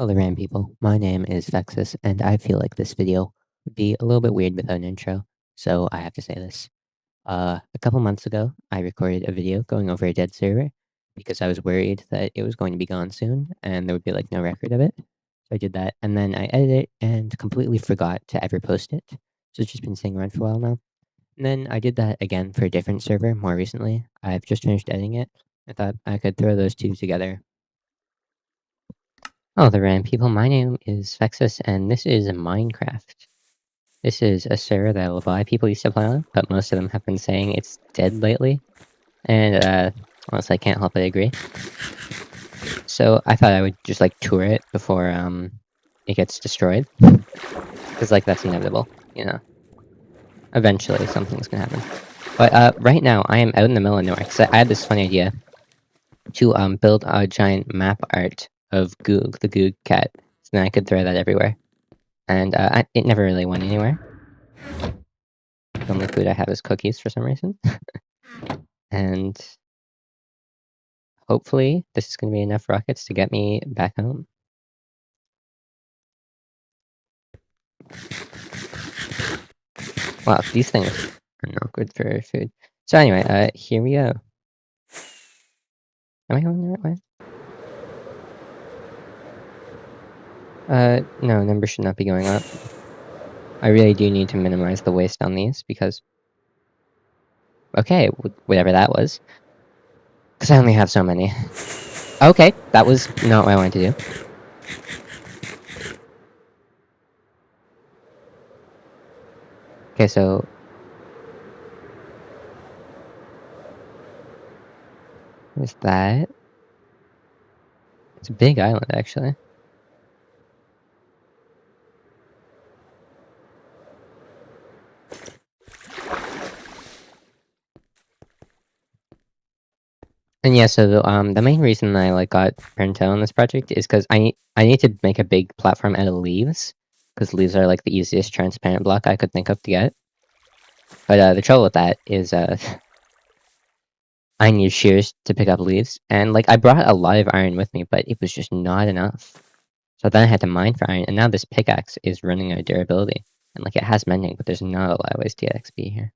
Hello, Ram people. My name is Vexus, and I feel like this video would be a little bit weird without an intro, so I have to say this. A couple months ago, I recorded a video going over a dead server because I was worried that it was going to be gone soon and there would be like no record of it. So I did that, and then I edited it and completely forgot to ever post it. So it's just been sitting around for a while now. And then I did that again for a different server more recently. I've just finished editing it. I thought I could throw those two together. Oh, the Ram people, my name is Vexus, and this is Minecraft. This is a server that a lot of people used to play on, but most of them have been saying it's dead lately. And, honestly, I can't help but agree. So I thought I would just, like, tour it before, it gets destroyed. Because, like, that's inevitable, you know? Eventually, something's gonna happen. But, right now, I am out in the middle of nowhere, because I had this funny idea to, build a giant map art of Goog, the Goog cat, so then I could throw that everywhere. And, it never really went anywhere. The only food I have is cookies for some reason. And hopefully this is going to be enough rockets to get me back home. Wow, these things are not good for food. So anyway, here we go. Am I going the right way? No, numbers should not be going up. I really do need to minimize the waste on these because... Okay, whatever that was. Because I only have so many. Okay, that was not what I wanted to do. Okay, so... There's that. It's a big island, actually. And yeah, so the main reason I like got burnt out on this project is because I need to make a big platform out of leaves, because leaves are like the easiest transparent block I could think of to get. But the trouble with that is I need shears to pick up leaves, and like I brought a lot of iron with me, but it was just not enough. So then I had to mine for iron, and now this pickaxe is running out of durability, and like it has mending, but there's not a lot of ways to get XP here.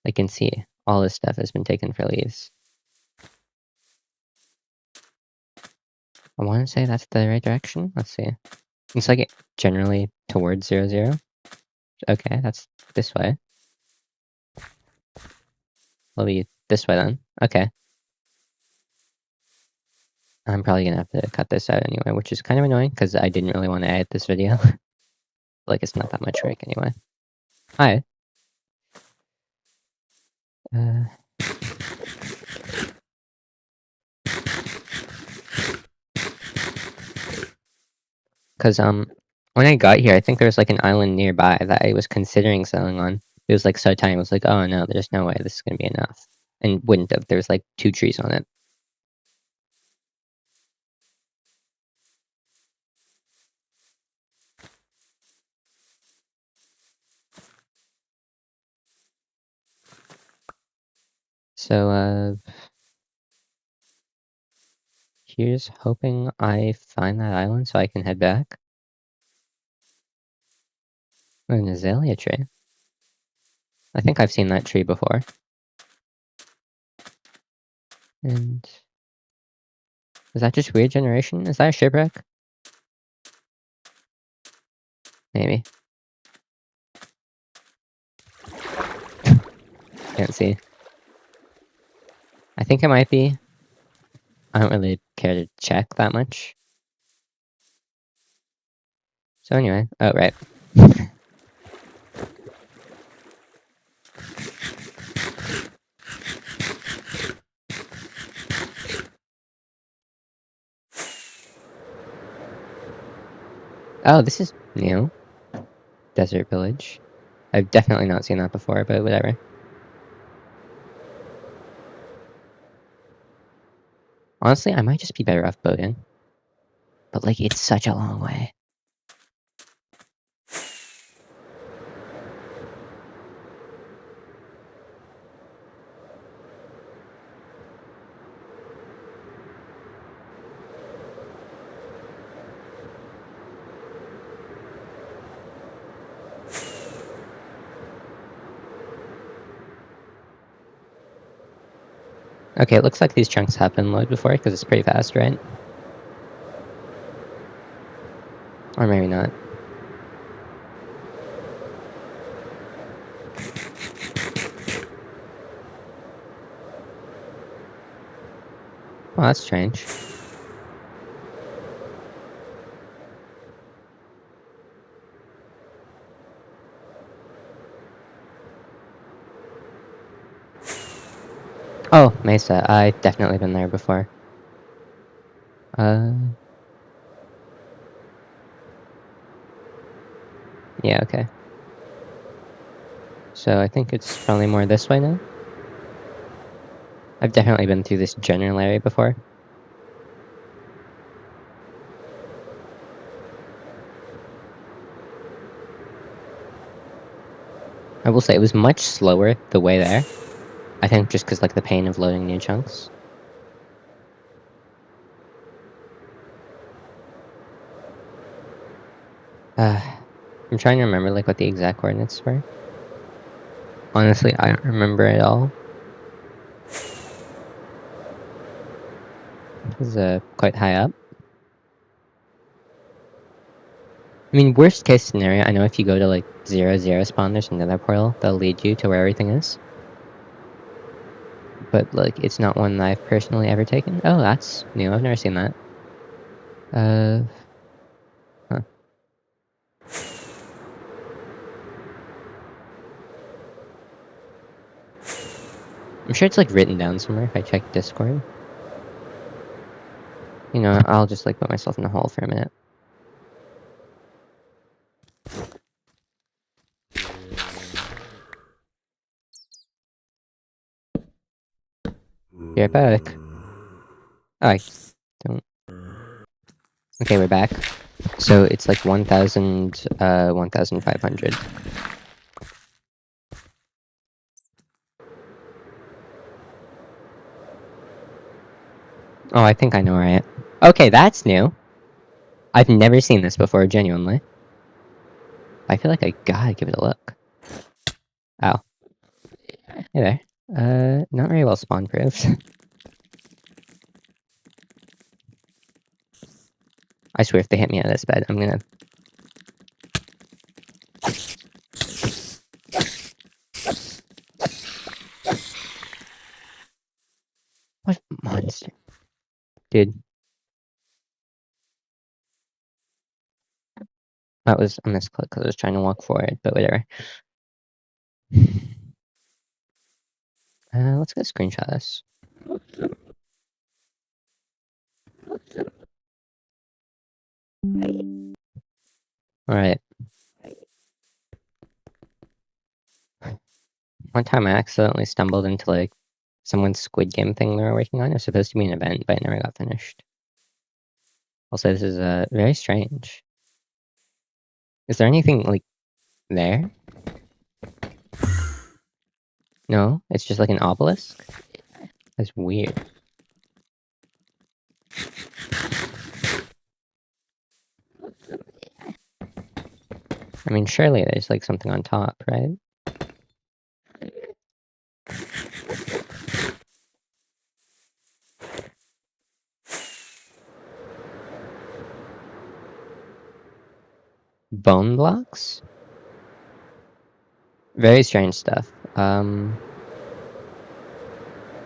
I can see all this stuff has been taken for leaves. I want to say that's the right direction. Let's see. It's like generally towards 0, 0. Okay, that's this way. We'll be this way then. Okay. I'm probably gonna have to cut this out anyway, which is kind of annoying because I didn't really want to edit this video. Like it's not that much work anyway. Hi. Because when I got here, I think there was like an island nearby that I was considering selling on. It was like so tiny. I was like, oh no, there's no way this is gonna be enough, and wouldn't have. There was like 2 trees on it. So here's hoping I find that island so I can head back. Oh, an azalea tree. I think I've seen that tree before. And is that just weird generation? Is that a shipwreck? Maybe. Can't see. I think it might be. I don't really care to check that much. So anyway, oh right. Oh, this is new. Desert village. I've definitely not seen that before, but whatever. Honestly, I might just be better off boating. But like, it's such a long way. Okay, it looks like these chunks have been loaded before, because it's pretty fast, right? Or maybe not. Well, that's strange. Oh, Mesa. I've definitely been there before. Yeah, okay. So I think it's probably more this way now. I've definitely been through this general area before. I will say it was much slower the way there. I think just because, like, the pain of loading new chunks. I'm trying to remember, like, what the exact coordinates were. Honestly, I don't remember at all. This is quite high up. I mean, worst case scenario, I know if you go to, like, 0, 0 spawn, there's another portal that'll lead you to where everything is. But, like, it's not one that I've personally ever taken. Oh, that's new. I've never seen that. Huh. I'm sure it's, like, written down somewhere if I check Discord. You know, I'll just, like, put myself in a hole for a minute. You're back. Oh, I don't... Okay, we're back. So it's like 1,000, 1,500. Oh, I think I know where I am. Okay, that's new. I've never seen this before, genuinely. I feel like I gotta give it a look. Oh. Hey there. Not very well spawn-proofed. I swear if they hit me out of this bed, I'm gonna... What monster? Dude. That was a misclick because I was trying to walk forward, but whatever. Let's go screenshot this. Alright. One time I accidentally stumbled into, like, someone's Squid Game thing they were working on. It was supposed to be an event, but it never got finished. Also, this is very strange. Is there anything, like, there? No? It's just like an obelisk? That's weird. I mean, surely there's, like, something on top, right? Bone blocks? Very strange stuff.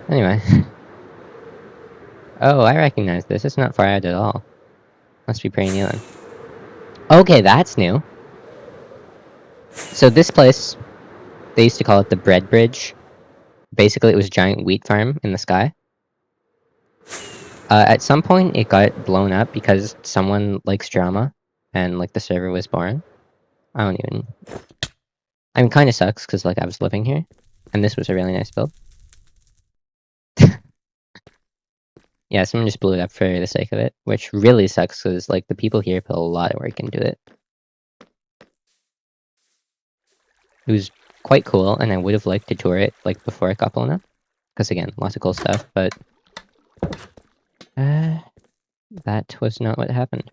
Anyway. Oh, I recognize this. It's not far out at all. Must be pretty new then. Okay, that's new. So this place, they used to call it the Bread Bridge. Basically, it was a giant wheat farm in the sky. At some point, it got blown up because someone likes drama, and, like, the server was born. I don't even... I mean, kinda sucks, because, like, I was living here, and this was a really nice build. Yeah, someone just blew it up for the sake of it, which really sucks, because, like, the people here put a lot of work into it. It was quite cool, and I would have liked to tour it, like, before it got blown up. Because, again, lots of cool stuff, but... that was not what happened.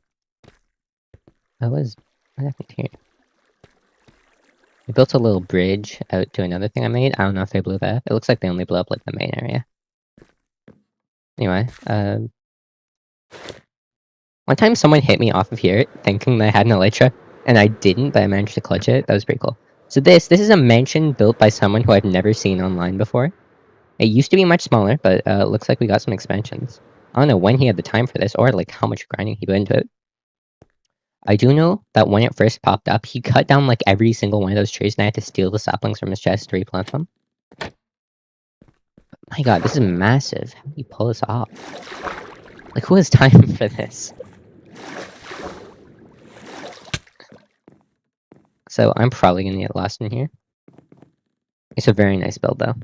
What happened here? I built a little bridge out to another thing I made. I don't know if they blew that up. It looks like they only blew up, like, the main area. Anyway, one time someone hit me off of here thinking that I had an elytra, and I didn't, but I managed to clutch it. That was pretty cool. So this is a mansion built by someone who I've never seen online before. It used to be much smaller, but it looks like we got some expansions. I don't know when he had the time for this, or like how much grinding he put into it. I do know that when it first popped up, he cut down like every single one of those trees, and I had to steal the saplings from his chest to replant them. My god, this is massive. How do you pull this off? Like, who has time for this? So I'm probably gonna get lost in here. It's a very nice build, though.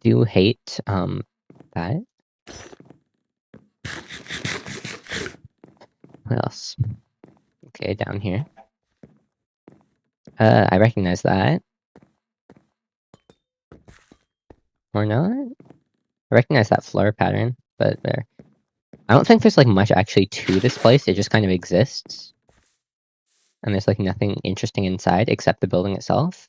Do hate that. What else? Okay, down here. I recognize that. Or not? I recognize that floor pattern, but there. I don't think there's like much actually to this place. It just kind of exists. And there's like nothing interesting inside except the building itself.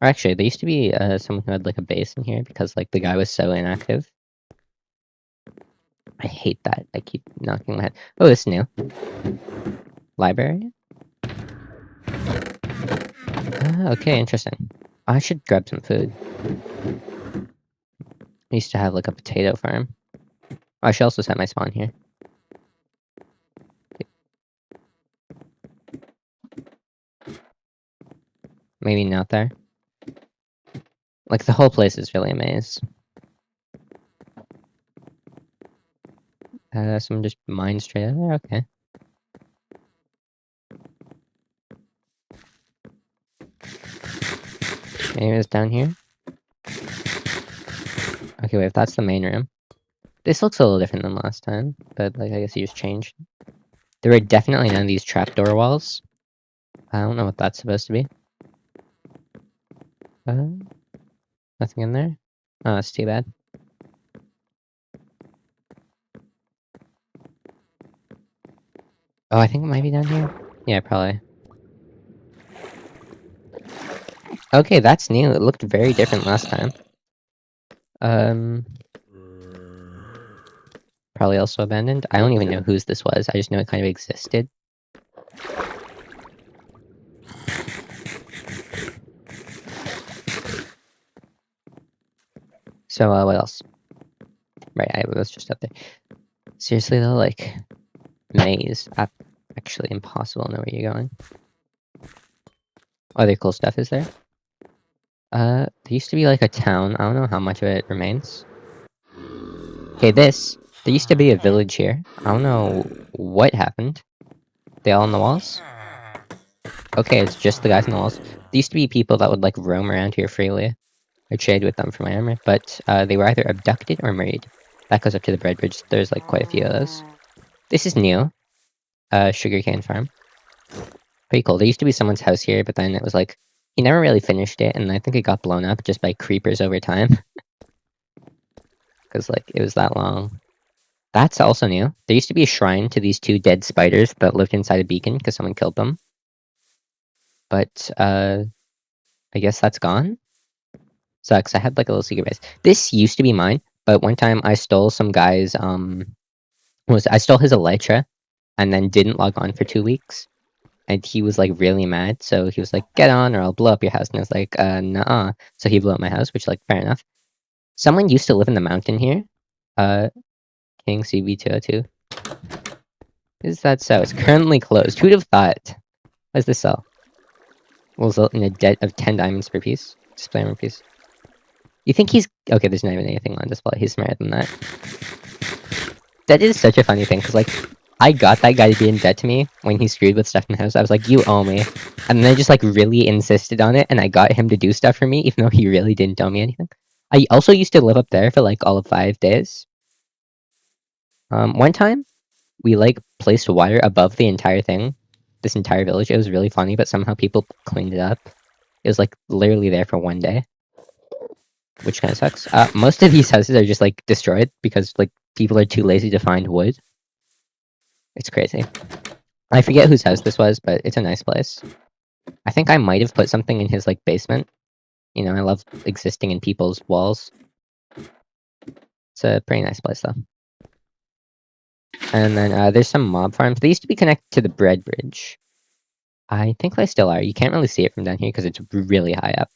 Or actually, there used to be someone who had like a base in here because like the guy was so inactive. I hate that. I keep knocking my head. Oh, this is new. Library? Okay, interesting. I should grab some food. I used to have like a potato farm. Oh, I should also set my spawn here. Maybe not there. Like, the whole place is really a maze. Someone just mined straight out there? Okay. Maybe it's down here? Okay, wait, if that's the main room. This looks a little different than last time, but, like, I guess you just changed. There were definitely none of these trapdoor walls. I don't know what that's supposed to be. Nothing in there? Oh, that's too bad. Oh, I think it might be down here? Yeah, probably. Okay, that's new. It looked very different last time. Probably also abandoned. I don't even know whose this was. I just know it kind of existed. So, what else? Right, I was just up there. Seriously though, like, maze. Actually impossible to know where you're going. Other cool stuff is there? There used to be like a town. I don't know how much of it remains. Okay, there used to be a village here. I don't know what happened. They all on the walls? Okay, it's just the guys on the walls. There used to be people that would like roam around here freely. I trade with them for my armor, but they were either abducted or married. That goes up to the bread bridge. There's like quite a few of those. This is new. Sugarcane farm. Pretty cool. There used to be someone's house here, but then it was like he never really finished it, and I think it got blown up just by creepers over time. Because like it was that long. That's also new. There used to be a shrine to these two dead spiders that lived inside a beacon because someone killed them. But I guess that's gone. Sucks. I had like a little secret base. This used to be mine, but one time I stole some guy's I stole his elytra and then didn't log on for 2 weeks. And he was like really mad, so he was like, "Get on, or I'll blow up your house." And I was like, "Nuh-uh." So he blew up my house, which like fair enough. Someone used to live in the mountain here. King CB202. Is that so? It's currently closed. Who'd have thought? What does this sell? Will result in a debt of 10 diamonds per piece. Display armor piece. You think he's okay? There's not even anything on display. He's smarter than that. That is such a funny thing, because like I got that guy to be in debt to me when he screwed with stuff in the house. I was like, "You owe me," and then I just like really insisted on it, and I got him to do stuff for me, even though he really didn't owe me anything. I also used to live up there for like all of 5 days. One time, we like placed water above the entire thing, this entire village. It was really funny, but somehow people cleaned it up. It was like literally there for 1 day, which kind of sucks. Most of these houses are just like destroyed because like people are too lazy to find wood. It's crazy. I forget whose house this was, but it's a nice place. I think I might have put something in his like basement. You know, I love existing in people's walls. It's a pretty nice place, though. And then there's some mob farms. They used to be connected to the bread bridge. I think they still are. You can't really see it from down here because it's really high up.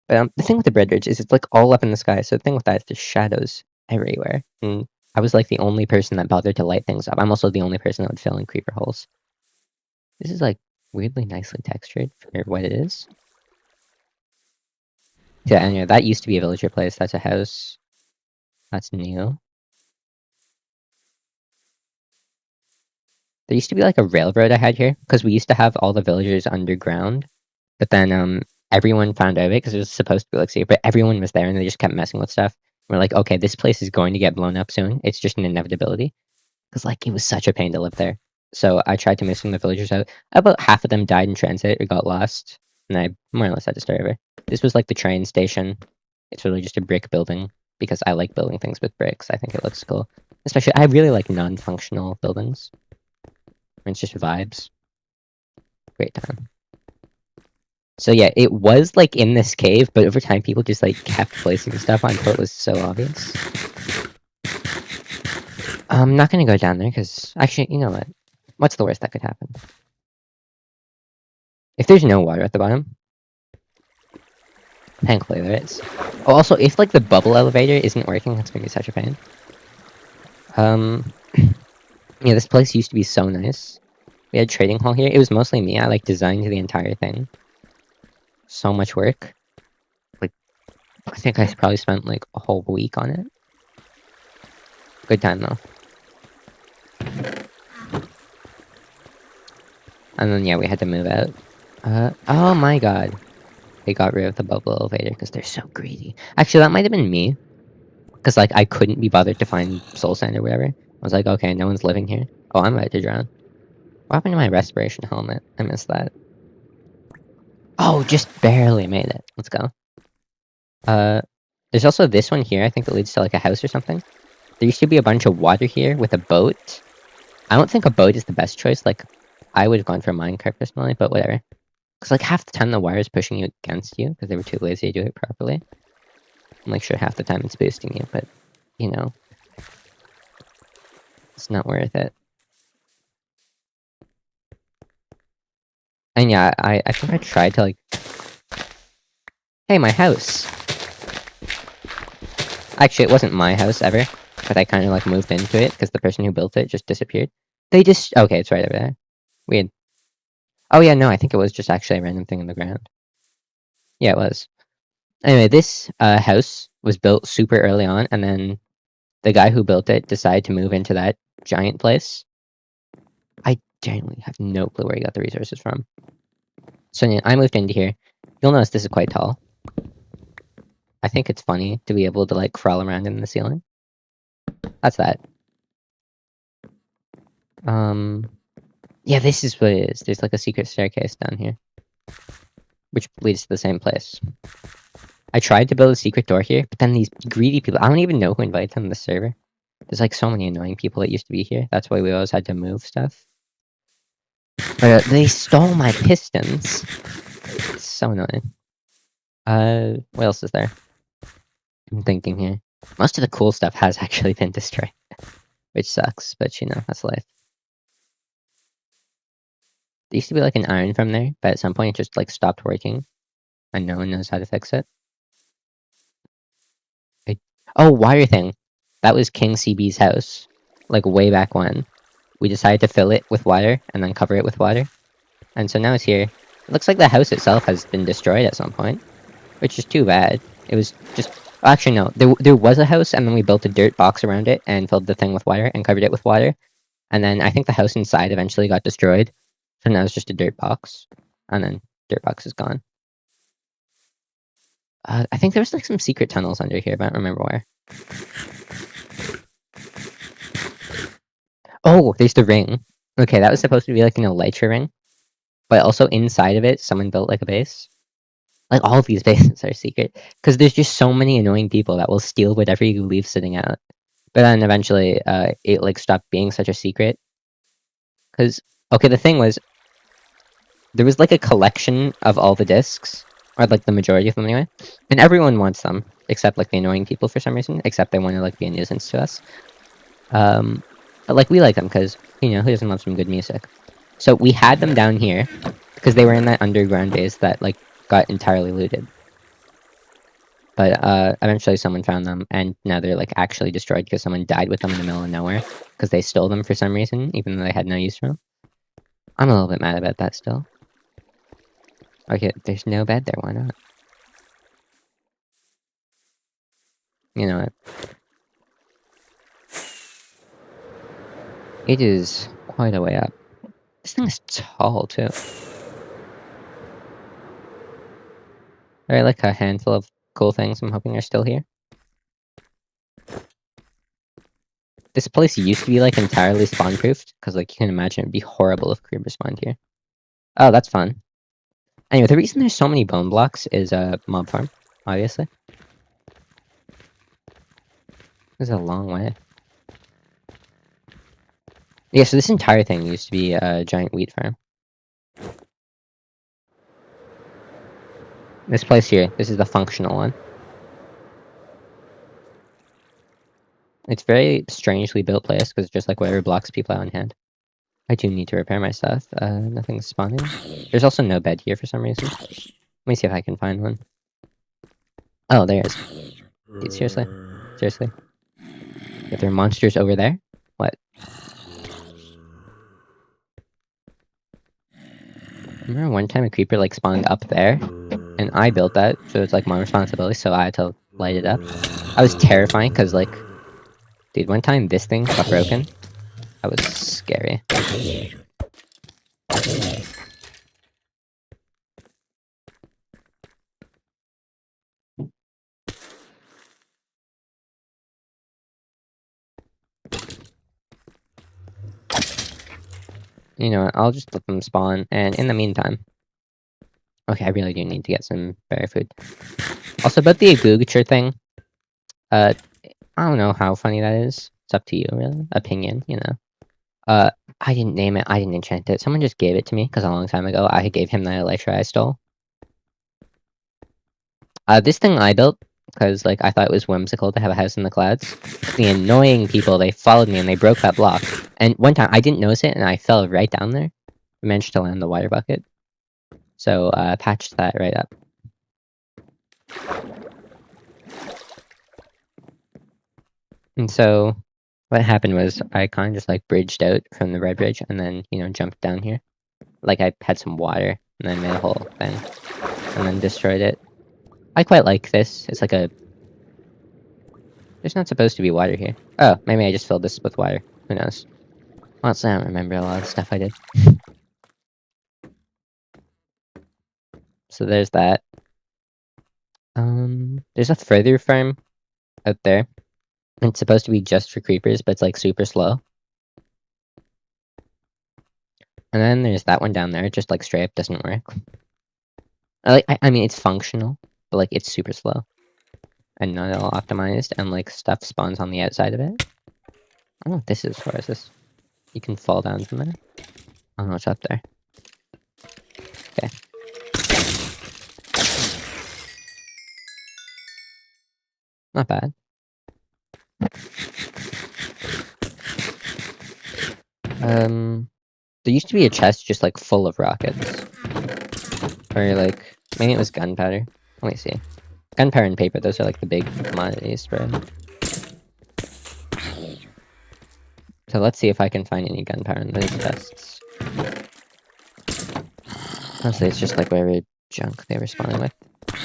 But the thing with the bread bridge is it's like all up in the sky. So the thing with that is there's shadows everywhere. And I was like the only person that bothered to light things up. I'm also the only person that would fill in creeper holes. This is like weirdly nicely textured for what it is. Yeah, and yeah, that used to be a villager place. That's a house. That's new. There used to be like a railroad I had here because we used to have all the villagers underground. But then everyone found out of it because it was supposed to be like secret, but everyone was there and they just kept messing with stuff. We're like, okay, this place is going to get blown up soon. It's just an inevitability. Because like it was such a pain to live there. So I tried to move some of the villagers out. About half of them died in transit or got lost. And I more or less had to start over. This was like the train station. It's really just a brick building because I like building things with bricks. I think it looks cool. Especially I really like non-functional buildings. It's just vibes. Great time. So yeah, it was like in this cave, but over time people just like kept placing stuff until it was so obvious. I'm not gonna go down there because actually, you know what? What's the worst that could happen? If there's no water at the bottom, thankfully there is. Oh, also, if like the bubble elevator isn't working, that's gonna be such a pain. Yeah, this place used to be so nice. We had a trading hall here. It was mostly me. I like designed the entire thing. So much work. Like, I think I probably spent like a whole week on it. Good time though. And then yeah, we had to move out. Oh my god. They got rid of the bubble elevator because they're so greedy. Actually, that might have been me. Because like I couldn't be bothered to find soul sand or whatever. I was like, okay, no one's living here. Oh, I'm about to drown. What happened to my respiration helmet? I missed that. Oh, just barely made it. Let's go. There's also this one here, I think that leads to like a house or something. There used to be a bunch of water here with a boat. I don't think a boat is the best choice. Like, I would have gone for a minecart personally, but whatever. Because like half the time the wire is pushing you against you because they were too lazy to do it properly. I'm like sure half the time it's boosting you, but you know, it's not worth it. And yeah, I think I tried to like, hey, my house. Actually, it wasn't my house ever, but I kind of like moved into it because the person who built it just disappeared. They just okay, it's right over there. Weird. Oh yeah, no, I think it was just actually a random thing in the ground. Yeah, it was. Anyway, this house was built super early on, and then the guy who built it decided to move into that giant place. I genuinely have no clue where he got the resources from. So yeah, I moved into here. You'll notice this is quite tall. I think it's funny to be able to like crawl around in the ceiling. That's that. Yeah, this is what it is. There's like a secret staircase down here, which leads to the same place. I tried to build a secret door here, but then these greedy people, I don't even know who invited them to the server. There's like so many annoying people that used to be here. That's why we always had to move stuff. But they stole my pistons. It's so annoying. What else is there? I'm thinking here. Most of the cool stuff has actually been destroyed, which sucks, but you know, that's life. There used to be like an iron from there, but at some point it just like stopped working, and no one knows how to fix it. Oh, wire thing. That was King CB's house, like way back when. We decided to fill it with water and then cover it with water, and so now it's here. It looks like the house itself has been destroyed at some point, which is too bad. It was just actually no, there was a house, and then we built a dirt box around it and filled the thing with water and covered it with water, and then I think the house inside eventually got destroyed, so now it's just a dirt box, and then dirt box is gone. I think there was like some secret tunnels under here, but I don't remember where. Oh, there's the ring. Okay, that was supposed to be like an elytra ring, but also inside of it, someone built like a base. Like all of these bases are secret because there's just so many annoying people that will steal whatever you leave sitting out. But then eventually, it like stopped being such a secret. Because okay, the thing was, there was like a collection of all the discs, or like the majority of them anyway, and everyone wants them. except like the annoying people for some reason, except they want to like be a nuisance to us. But like we like them because who doesn't love some good music? So we had them down here because they were in that underground base that like got entirely looted. But eventually someone found them, and now they're like actually destroyed because someone died with them in the middle of nowhere because they stole them for some reason, even though they had no use for them. I'm a little bit mad about that still. Okay, there's no bed there. Why not? You know what? It is quite a way up. This thing is tall too. There are like a handful of cool things I'm hoping are still here. This place used to be like entirely spawn proofed, because like you can imagine it'd be horrible if creepers spawned here. Oh, that's fun. Anyway, the reason there's so many bone blocks is a mob farm, obviously. This is a long way. Yeah, so this entire thing used to be a giant wheat farm. This place here, this is the functional one. It's very strangely built place, because it's just like whatever blocks people out on hand. I do need to repair my stuff. Nothing's spawning. There's also no bed here for some reason. Let me see if I can find one. Oh, there is. Dude, seriously? Seriously? If there are monsters over there? What? Remember one time a creeper like spawned up there? And I built that, so it's like my responsibility, so I had to light it up. I was terrifying, because like, dude, one time this thing got broken. That was scary. You know what, I'll just let them spawn, and in the meantime... Okay, I really do need to get some better food. Also, about the agoogature thing, I don't know how funny that is. It's up to you, really. Opinion, I didn't name it, I didn't enchant it. Someone just gave it to me, because a long time ago, I gave him that elytra I stole. This thing I built, because like I thought it was whimsical to have a house in the clouds. The annoying people, they followed me and they broke that block. And one time, I didn't notice it, and I fell right down there. I managed to land the water bucket. So, patched that right up. And so, what happened was, I kind of just like bridged out from the red bridge, and then, jumped down here. Like I had some water, and then made a whole thing. And then destroyed it. I quite like this. It's like a... There's not supposed to be water here. Oh, maybe I just filled this with water. Who knows? Honestly, I don't remember a lot of the stuff I did. So there's that. There's a further farm out there. It's supposed to be just for creepers, but it's like super slow. And then there's that one down there. It just like straight up doesn't work. I mean, it's functional, but like it's super slow. And not at all optimized, and like stuff spawns on the outside of it. I don't know what this is for. Is this... You can fall down from there? I don't know what's up there. Okay. Not bad. There used to be a chest just like full of rockets. Or like, maybe it was gunpowder. Let me see. Gunpowder and paper, those are like the big commodities, right? So let's see if I can find any gunpowder in those chests. Honestly, it's just like whatever junk they were spawning with.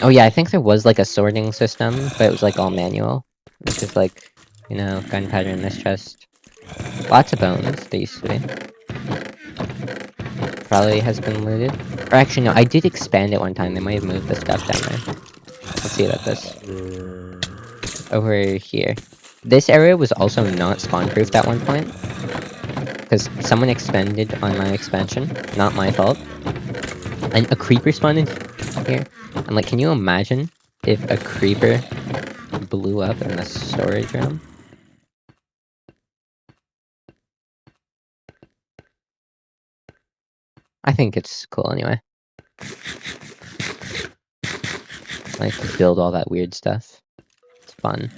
Oh yeah, I think there was like a sorting system, but it was like all manual. Which is like, gunpowder in this chest. Lots of bones, they used to be. Probably has been looted. Or actually, no, I did expand it one time. They might have moved the stuff down there. Let's see about this. Over here. This area was also not spawn-proofed at one point. Because someone expanded on my expansion. Not my fault. And a creeper spawned in here. And like, can you imagine if a creeper blew up in the storage room? I think it's cool anyway. Like, to build all that weird stuff. fun.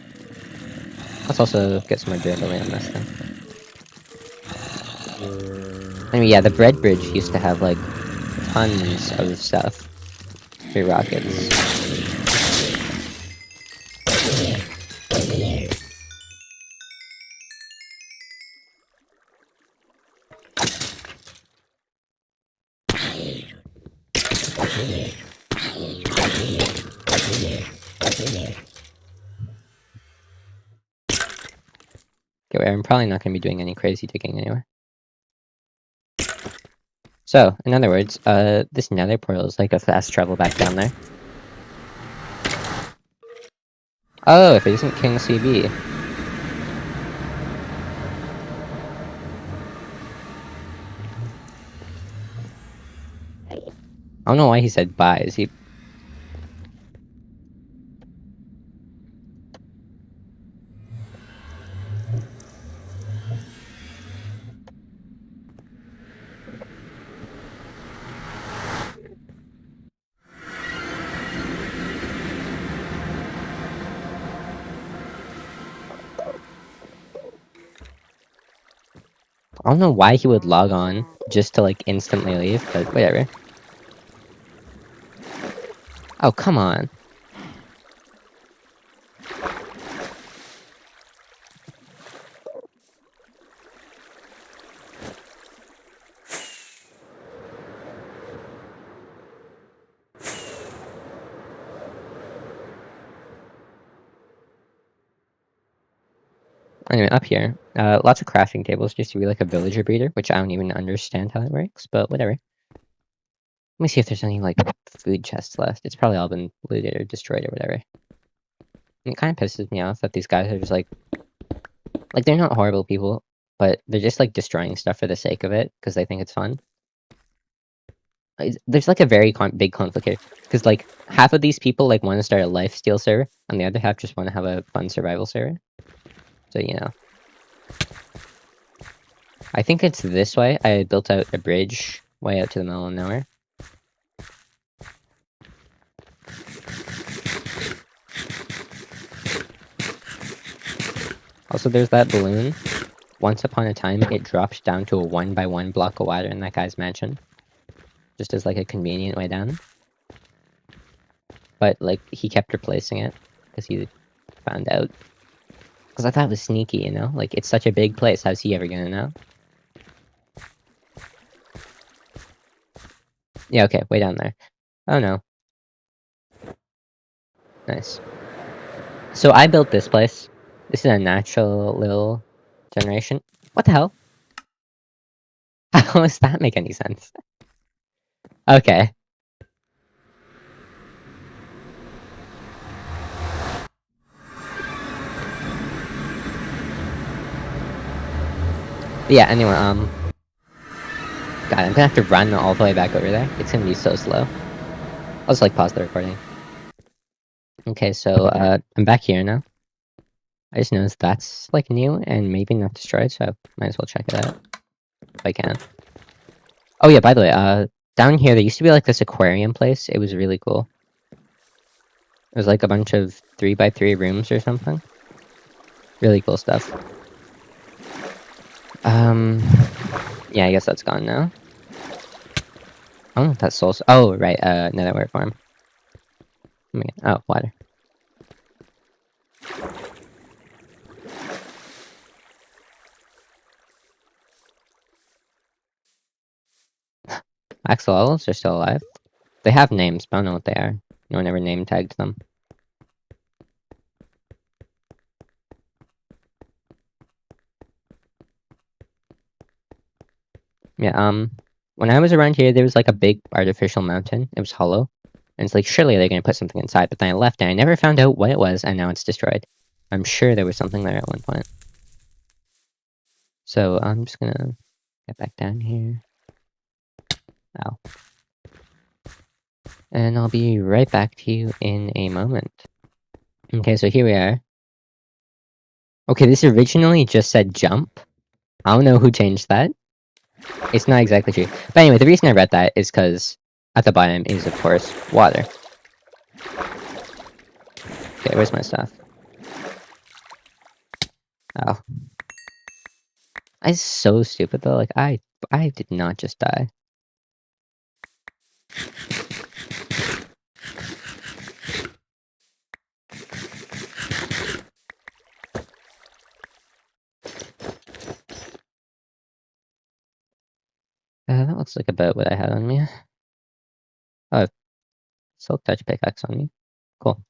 Let's also get some more durability on this thing. Anyway, yeah, the bread bridge used to have, like, tons of stuff. 3 rockets. Okay, I'm probably not going to be doing any crazy digging anyway. So, in other words, this nether portal is like a fast travel back down there. Oh, if it isn't King CB. I don't know why he said bye. Is he... I don't know why he would log on just to, like, instantly leave, but whatever. Oh, come on. Anyway, up here, lots of crafting tables just to be like a villager breeder, which I don't even understand how it works, but whatever. Let me see if there's any, like, food chests left. It's probably all been looted or destroyed or whatever. And it kind of pisses me off that these guys are just like, they're not horrible people, but they're just, like, destroying stuff for the sake of it, because they think it's fun. There's, like, a very big conflict here, because, like, half of these people, like, want to start a lifesteal server, and the other half just want to have a fun survival server. So, you know. I think it's this way. I built out a bridge way out to the middle of nowhere. Also, there's that balloon. Once upon a time, it dropped down to a 1x1 block of water in that guy's mansion. Just as, like, a convenient way down. But, like, he kept replacing it, because he found out. Because I thought it was sneaky, you know? Like, it's such a big place, how's he ever gonna know? Yeah, okay, way down there. Oh no. Nice. So I built this place. This is a natural little generation. What the hell? How does that make any sense? Okay. But yeah, anyway, God, I'm gonna have to run all the way back over there. It's gonna be so slow. I'll just, like, pause the recording. Okay, so, I'm back here now. I just noticed that's, like, new and maybe not destroyed, so I might as well check it out. If I can. Oh yeah, by the way, down here there used to be, like, this aquarium place. It was really cool. It was, like, a bunch of 3x3 rooms or something. Really cool stuff. Yeah, I guess that's gone now. I don't know if that's soul. Oh, right, netherware farm. Oh, water. Axolotls are still alive. They have names, but I don't know what they are. No one ever name tagged them. Yeah, when I was around here, there was, like, a big artificial mountain. It was hollow. And it's like, surely they're gonna put something inside, but then I left and I never found out what it was, and now it's destroyed. I'm sure there was something there at one point. So, I'm just gonna get back down here. Ow. And I'll be right back to you in a moment. Okay, so here we are. Okay, this originally just said jump. I don't know who changed that. It's not exactly true. But anyway, the reason I read that is because at the bottom is, of course, water. Okay, where's my stuff? Oh. I'm so stupid though, like, I did not just die. That looks like about what I had on me. Oh, silk touch pickaxe on me. Cool.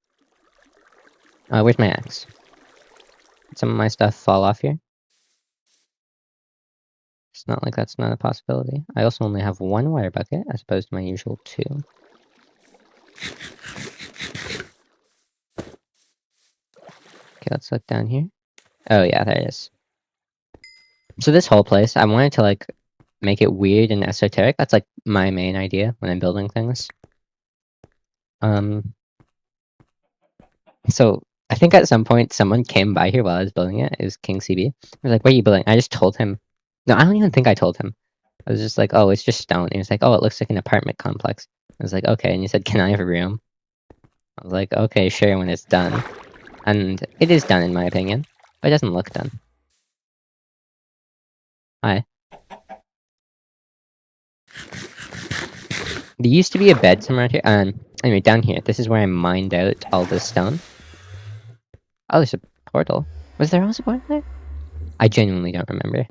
Where's my axe? Did some of my stuff fall off here? It's not like that's not a possibility. I also only have one water bucket, as opposed to my usual two. Okay, let's look down here. Oh yeah, there it is. So this whole place, I wanted to, like, make it weird and esoteric. That's, like, my main idea when I'm building things. So I think at some point someone came by here while I was building it. It was King CB. I was like, "What are you building?" I just told him. No, I don't even think I told him. I was just like, "Oh, it's just stone." And he was like, "Oh, it looks like an apartment complex." I was like, "Okay." And he said, "Can I have a room?" I was like, "Okay, sure, when it's done." And it is done in my opinion, but it doesn't look done. Hi. There used to be a bed somewhere out here. Anyway, down here. This is where I mined out all this stone. Oh, there's a portal. Was there also a portal there? I genuinely don't remember.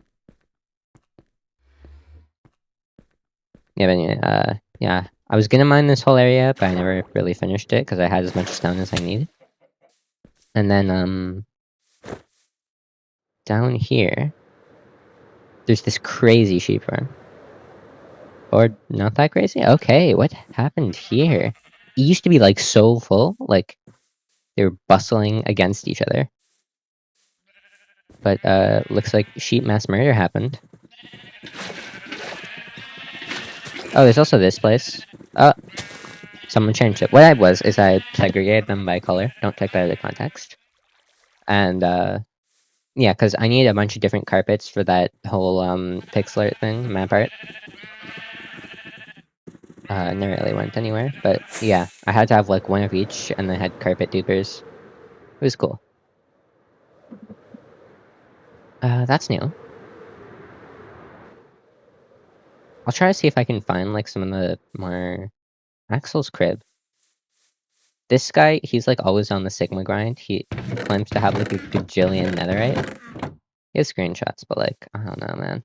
Yeah, but anyway, yeah. I was gonna mine this whole area, but I never really finished it because I had as much stone as I needed. And then, down here, there's this crazy sheep farm. Or not that crazy? Okay, what happened here? It used to be, like, so full, like, they were bustling against each other. But, looks like sheep mass murder happened. Oh, there's also this place. Oh, someone changed it. What I was is I segregated them by color. Don't take that out of context. And, yeah, because I need a bunch of different carpets for that whole, pixel art thing, map art. Never really went anywhere, but yeah, I had to have, like, one of each, and I had carpet dupers. It was cool. That's new. I'll try to see if I can find, like, some of the more... Axel's crib. This guy, he's, like, always on the Sigma grind. He claims to have, like, a gajillion netherite. He has screenshots, but, like, I don't know, man.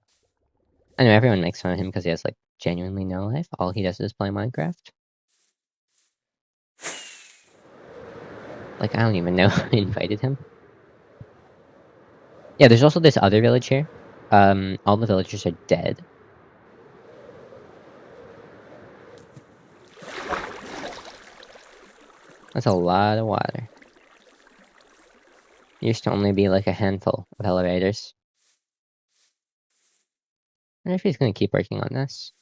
I know everyone makes fun of him because he has, like, genuinely no life. All he does is play Minecraft. Like, I don't even know who invited him. Yeah, there's also this other village here. All the villagers are dead. That's a lot of water. Used to only be like a handful of elevators. I wonder if he's gonna keep working on this.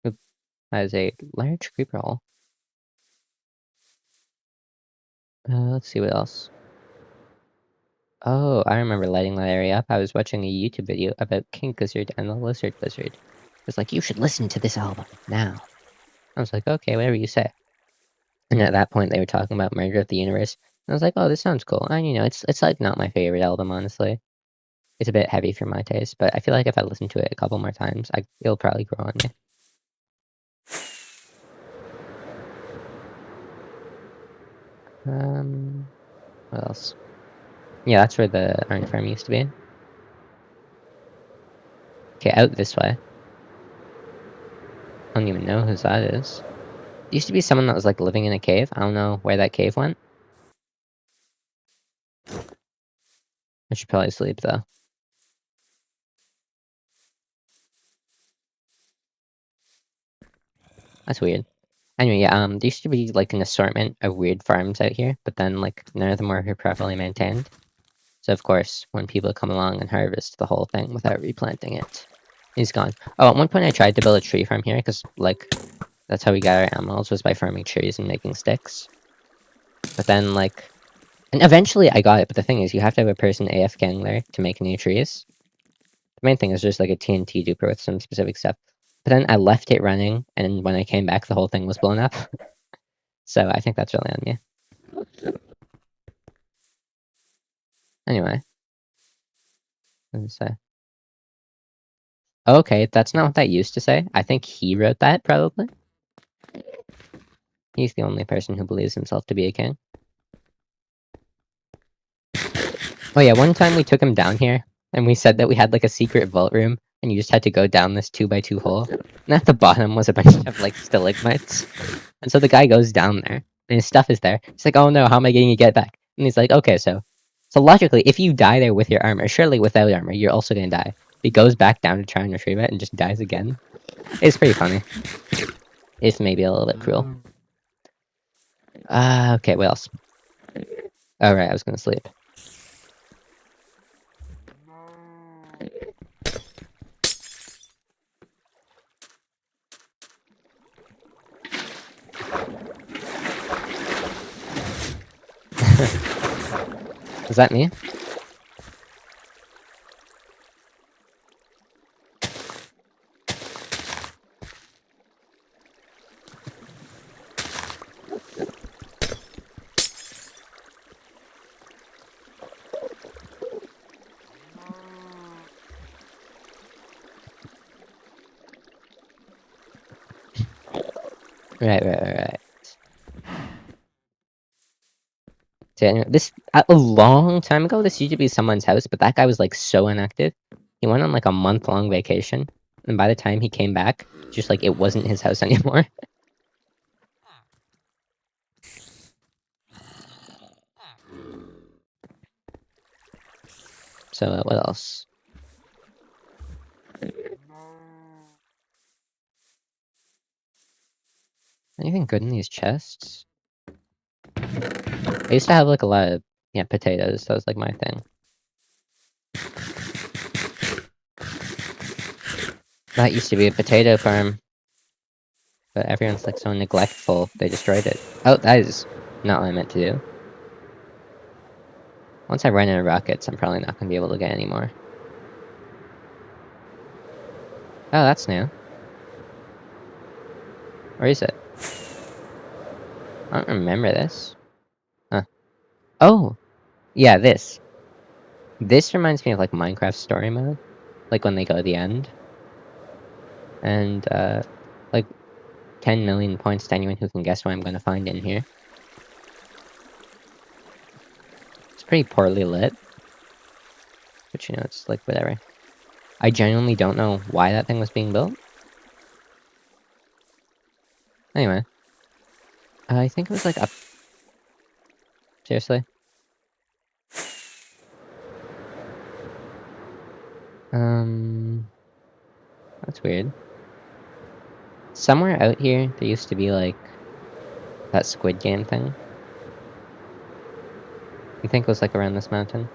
Oop, that is a large creeper hole. Let's see what else. Oh, I remember lighting that area up. I was watching a YouTube video about King Gizzard and the Lizard Lizard. It was like, you should listen to this album now. I was like, okay, whatever you say. And at that point, they were talking about Murder of the Universe. And I was like, oh, this sounds cool. And, you know, it's like not my favorite album, honestly. It's a bit heavy for my taste, but I feel like if I listen to it a couple more times, it'll probably grow on me. What else? Yeah, that's where the iron farm used to be. Okay, out this way. I don't even know whose that is. There used to be someone that was, like, living in a cave. I don't know where that cave went. I should probably sleep, though. That's weird. Anyway, yeah, there used to be, like, an assortment of weird farms out here, but then, like, none of them were properly maintained. So, of course, when people come along and harvest the whole thing without replanting it, he's gone. Oh, at one point I tried to build a tree farm here, because, like, that's how we got our animals, was by farming trees and making sticks. But then, like... And eventually I got it, but the thing is, you have to have a person AFKing there to make new trees. The main thing is just, like, a TNT duper with some specific stuff. But then I left it running, and when I came back, the whole thing was blown up. So I think that's really on me. Anyway. What did it say? Okay, that's not what that used to say. I think he wrote that, probably. He's the only person who believes himself to be a king. Oh yeah, one time we took him down here, and we said that we had like a secret vault room, and you just had to go down this 2x2 hole. And at the bottom was a bunch of like stalagmites. And so the guy goes down there, and his stuff is there. He's like, oh no, how am I getting to get back? And he's like, okay, so logically, if you die there with your armor, surely without armor, you're also gonna die. He goes back down to try and retrieve it and just dies again. It's pretty funny. It's maybe a little bit cruel. Okay, what else? Oh right, I was gonna sleep. Is that me? Right. So anyway, this a long time ago, this used to be someone's house, but that guy was like so inactive. He went on like a month-long vacation, and by the time he came back, just like it wasn't his house anymore. So what else? Anything good in these chests? I used to have like a lot of potatoes. That was like my thing. That used to be a potato farm, but everyone's like so neglectful. They destroyed it. Oh, that is not what I meant to do. Once I run out of rockets, I'm probably not gonna be able to get any more. Oh, that's new. Where is it? I don't remember this. Huh. Oh! Yeah, this. This reminds me of, like, Minecraft story mode. Like, when they go to the end. And, like, 10 million points to anyone who can guess what I'm gonna find in here. It's pretty poorly lit. But, you know, it's, like, whatever. I genuinely don't know why that thing was being built. Anyway. I think it was, like, up... Seriously? That's weird. Somewhere out here, there used to be, like, that Squid Game thing. You think it was, like, around this mountain?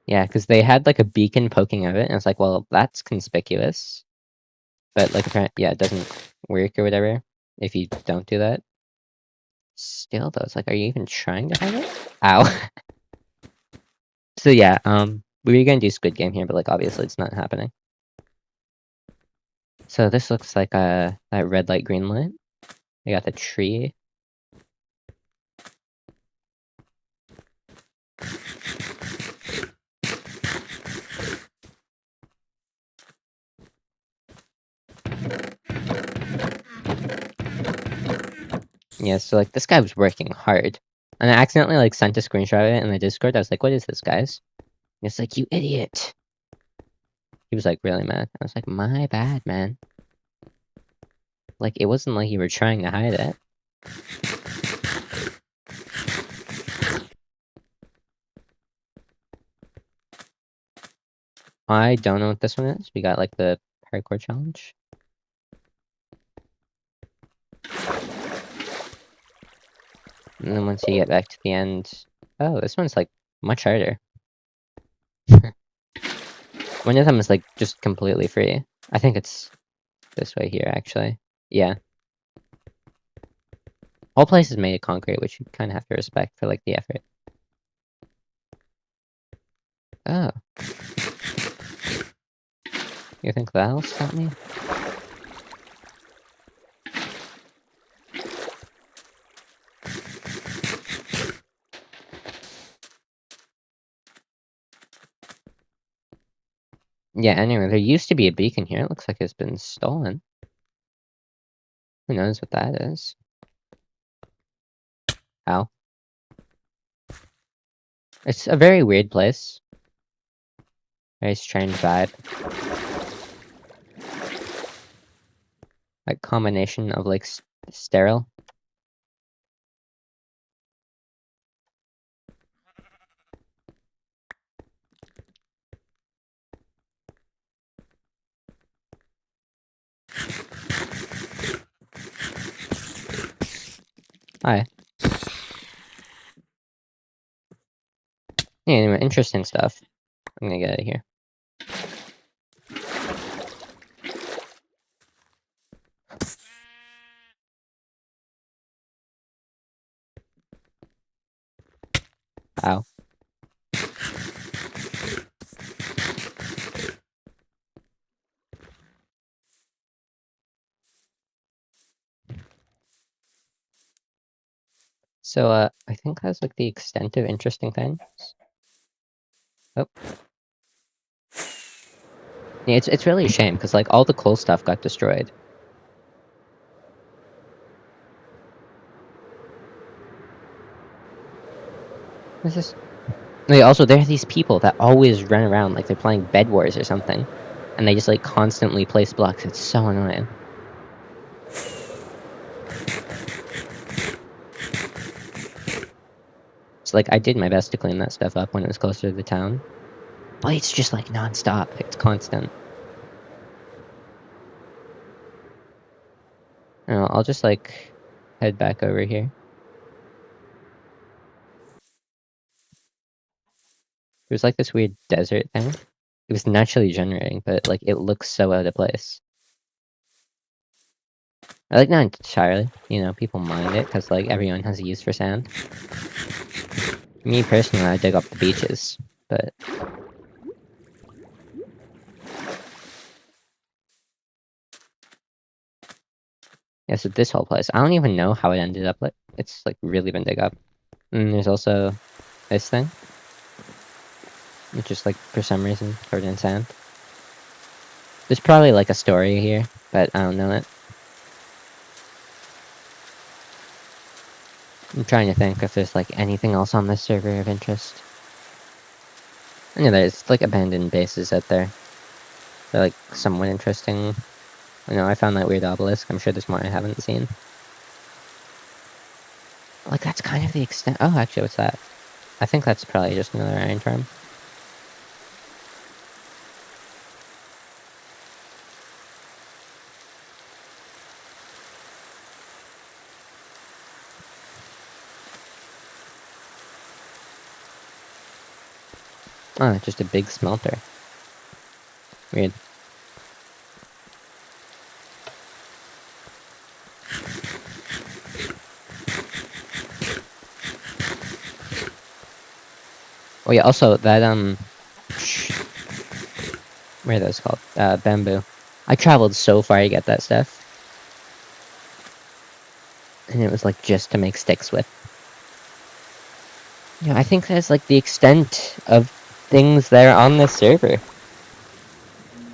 Yeah, because they had, like, a beacon poking out of it, and it's like, well, that's conspicuous. But, like, apparently, yeah, it doesn't work or whatever if you don't do that. Still, though, it's like, are you even trying to hide it? Ow. So, yeah, we were gonna do Squid Game here, but, like, obviously it's not happening. So this looks like, that red light, green light. I got the tree. Yeah, so, like, this guy was working hard. And I accidentally, like, sent a screenshot of it in the Discord. I was like, what is this, guys? And it's like, you idiot. He was, like, really mad. I was like, my bad, man. Like, it wasn't like you were trying to hide it. I don't know what this one is. We got, like, the parkour challenge. And then once you get back to the end... Oh, this one's, like, much harder. One of them is, like, just completely free. I think it's this way here, actually. Yeah. All places made of concrete, which you kind of have to respect for, like, the effort. Oh. You think that'll stop me? Yeah, anyway, there used to be a beacon here. It looks like it's been stolen. Who knows what that is? How? It's a very weird place. Very strange vibe. Like, combination of, like, sterile. Hi. Yeah, anyway, interesting stuff. I'm gonna get out of here. Ow. So, I think that's, like, the extent of interesting things. Oh. Yeah, it's really a shame, because, like, all the cool stuff got destroyed. What's this? Like, also, there are these people that always run around like they're playing Bed Wars or something, and they just, like, constantly place blocks. It's so annoying. It's like, I did my best to clean that stuff up when it was closer to the town, but it's just, like, nonstop. It's constant. I'll just, like, head back over here. There's, like, this weird desert thing. It was naturally generating, but, like, it looks so out of place. Like, not entirely, you know, people mind it, because, like, everyone has a use for sand. Me, personally, I dig up the beaches, but... Yeah, so this whole place, I don't even know how it ended up, like, it's, like, really been dug up. And there's also this thing, which is, like, for some reason, covered in sand. There's probably, like, a story here, but I don't know it. I'm trying to think if there's, like, anything else on this server of interest. I know there's, like, abandoned bases out there. They're, like, somewhat interesting. I know, I found that weird obelisk. I'm sure there's more I haven't seen. Like, that's kind of the extent. Oh, actually, what's that? I think that's probably just another iron farm. Oh, just a big smelter. Weird. Oh yeah, also, that, what are those called? Bamboo. I traveled so far to get that stuff. And it was, like, just to make sticks with. Yeah, I think that's, like, the extent of things that are on this server.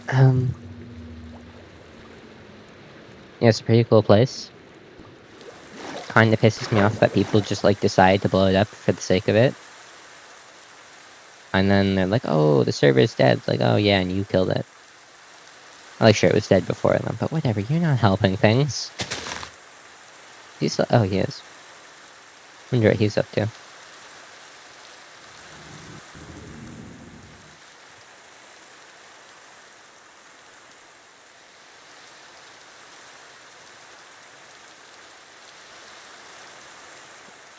Yeah, it's a pretty cool place. Kinda pisses me off that people just, like, decide to blow it up for the sake of it. And then they're like, oh, the server's dead. It's like, oh yeah, and you killed it. Well, like, sure, it was dead before them, but whatever, you're not helping things. He's oh, he is. Wonder what he's up to.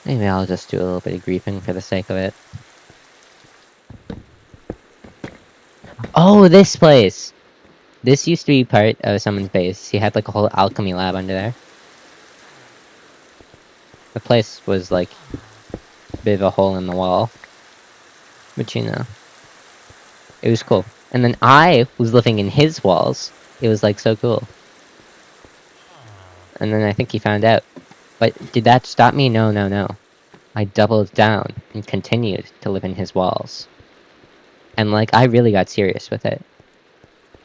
Maybe I'll just do a little bit of griefing for the sake of it. Oh, this place! This used to be part of someone's base. He had, like, a whole alchemy lab under there. The place was, like, a bit of a hole in the wall. But, you know. It was cool. And then I was living in his walls. It was, like, so cool. And then I think he found out. But did that stop me? No, no, no. I doubled down and continued to live in his walls. And, like, I really got serious with it.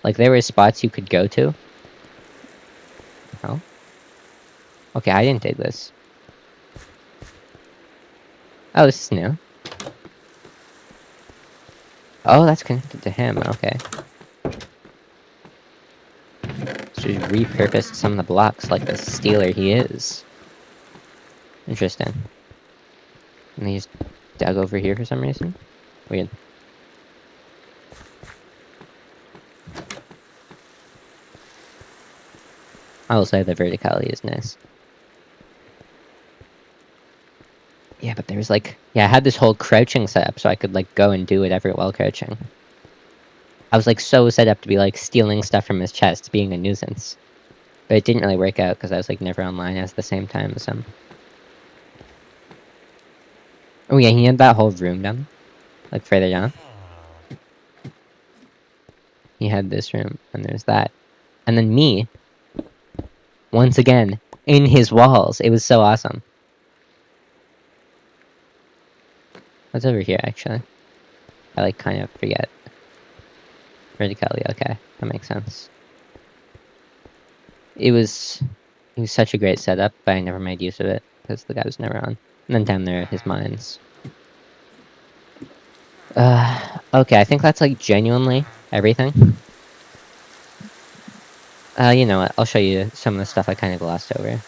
Like, there were spots you could go to. Oh? Okay, I didn't dig this. Oh, this is new. Oh, that's connected to him, okay. So he repurposed some of the blocks like the stealer he is. Interesting. And he just dug over here for some reason? Weird. I will say the verticality is nice. Yeah, but there's like... Yeah, I had this whole crouching setup so I could like go and do whatever while crouching. I was like so set up to be like stealing stuff from his chest, being a nuisance. But it didn't really work out because I was like never online at the same time as him. Oh yeah, he had that whole room down. Like further down. He had this room, and there's that. And then me, once again, in his walls. It was so awesome. What's over here, actually? I like kind of forget. Vertically, okay. That makes sense. It was such a great setup, but I never made use of it, because the guy was never on. And then down there, his mines. Okay, I think that's like genuinely everything. You know what, I'll show you some of the stuff I kind of glossed over.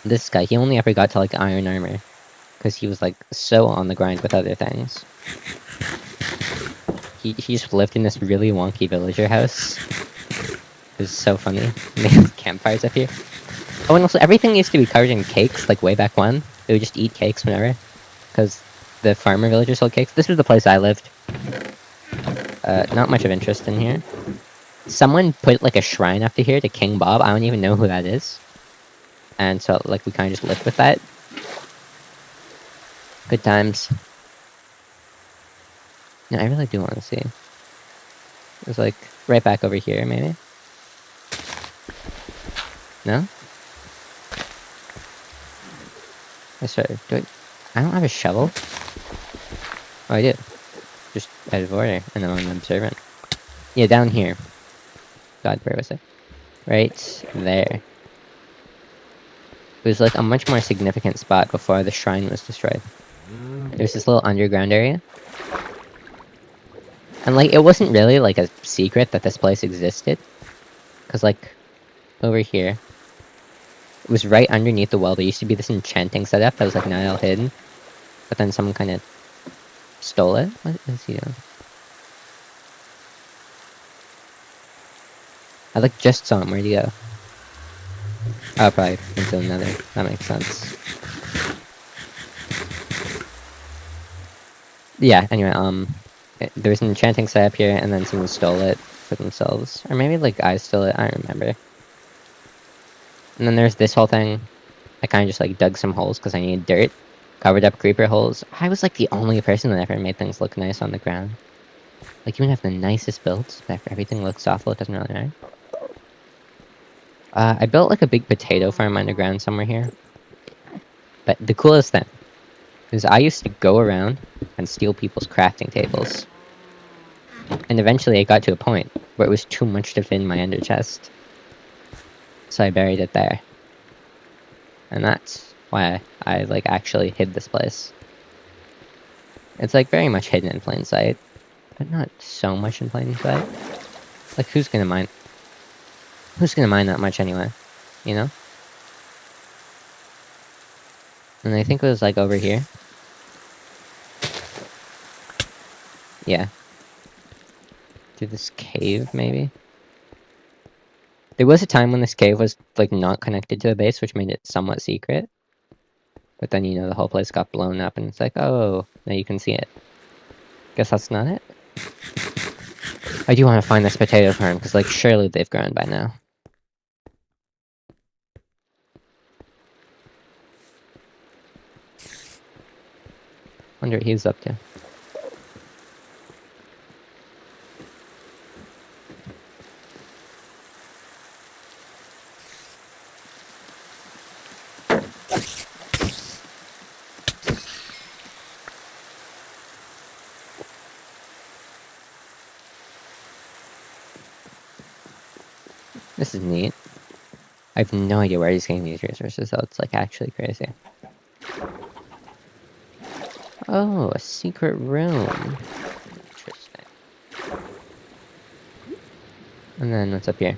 This guy, he only ever got to like iron armor, because he was like so on the grind with other things. He just lived in this really wonky villager house. It was so funny. They have campfires up here. Oh, and also everything used to be covered in cakes, like way back when. They would just eat cakes whenever. Because the farmer villagers sold cakes. This was the place I lived. Not much of interest in here. Someone put like a shrine up to here to King Bob. I don't even know who that is. And so like we kind of just lived with that. Good times. No, I really do want to see. It was like right back over here, maybe. No? I don't have a shovel. Oh, I do. Just out of order, and I'm unobservant. Yeah, down here. God, where was it? Right there. It was like a much more significant spot before the shrine was destroyed. There's this little underground area. And like, it wasn't really like a secret that this place existed. Cause like, over here, it was right underneath the well. There used to be this enchanting setup that was like not all hidden. But then someone kind of stole it. What is he doing? I like just saw him. Where'd he go? Oh, probably into another. That makes sense. Yeah, anyway, there was an enchanting setup here, and then someone stole it for themselves. Or maybe, like, I stole it, I don't remember. And then there's this whole thing. I kind of just, like, dug some holes because I needed dirt. Covered up creeper holes. I was, like, the only person that ever made things look nice on the ground. Like, you would have the nicest builds, but if everything looks awful, it doesn't really matter. I built, like, a big potato farm underground somewhere here. But the coolest thing is I used to go around and steal people's crafting tables. And eventually it got to a point where it was too much to fit in my ender chest. So I buried it there. And that's why I like actually hid this place. It's like very much hidden in plain sight. But not so much in plain sight. Like who's gonna mine that much anyway? You know? And I think it was like over here. Yeah. Through this cave, maybe? There was a time when this cave was, like, not connected to the base, which made it somewhat secret. But then, you know, the whole place got blown up, and it's like, oh, now you can see it. Guess that's not it? I do want to find this potato farm, because, like, surely they've grown by now. Wonder what he's up to. This is neat. I have no idea where he's getting these resources, though. It's, like, actually crazy. Oh, a secret room. Interesting. And then what's up here?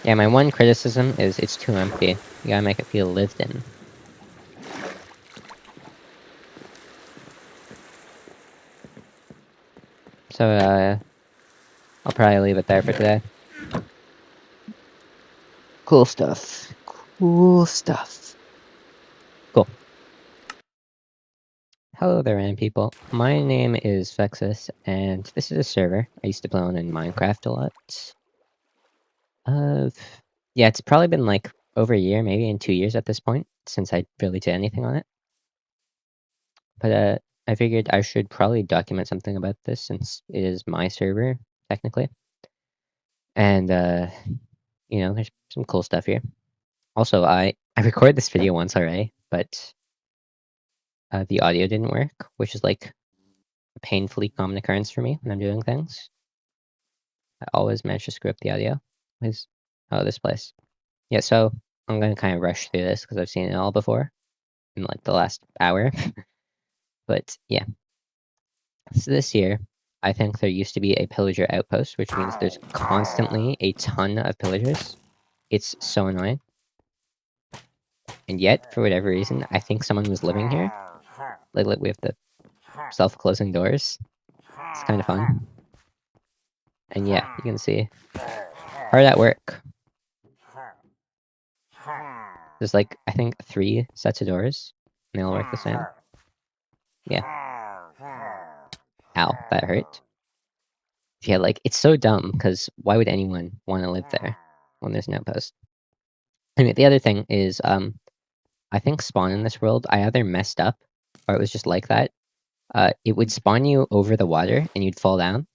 Yeah, my one criticism is it's too empty. You gotta make it feel lived in. So, I'll probably leave it there for today. Cool stuff. Cool stuff. Cool. Hello there, random people. My name is Vexus, and this is a server I used to play on in Minecraft a lot. Uh, yeah, it's probably been like over a year, maybe in 2 years at this point, since I really did anything on it. But I figured I should probably document something about this since it is my server, technically. And you know, there's some cool stuff here. Also, I recorded this video once already, but the audio didn't work, which is like a painfully common occurrence for me when I'm doing things. I always manage to screw up the audio. Oh, this place. Yeah, so I'm gonna kind of rush through this because I've seen it all before in like the last hour. But yeah, so this year, I think there used to be a pillager outpost, which means there's constantly a ton of pillagers. It's so annoying. And yet, for whatever reason, I think someone was living here. Like we have the self-closing doors. It's kind of fun. And yeah, you can see hard at work. There's like, I think 3 sets of doors, and they all work the same. Yeah. Ow, that hurt. Yeah, like, it's so dumb, because why would anyone want to live there when there's an outpost? Anyway, the other thing is, I think spawn in this world, I either messed up, or it was just like that. It would spawn you over the water, and you'd fall down.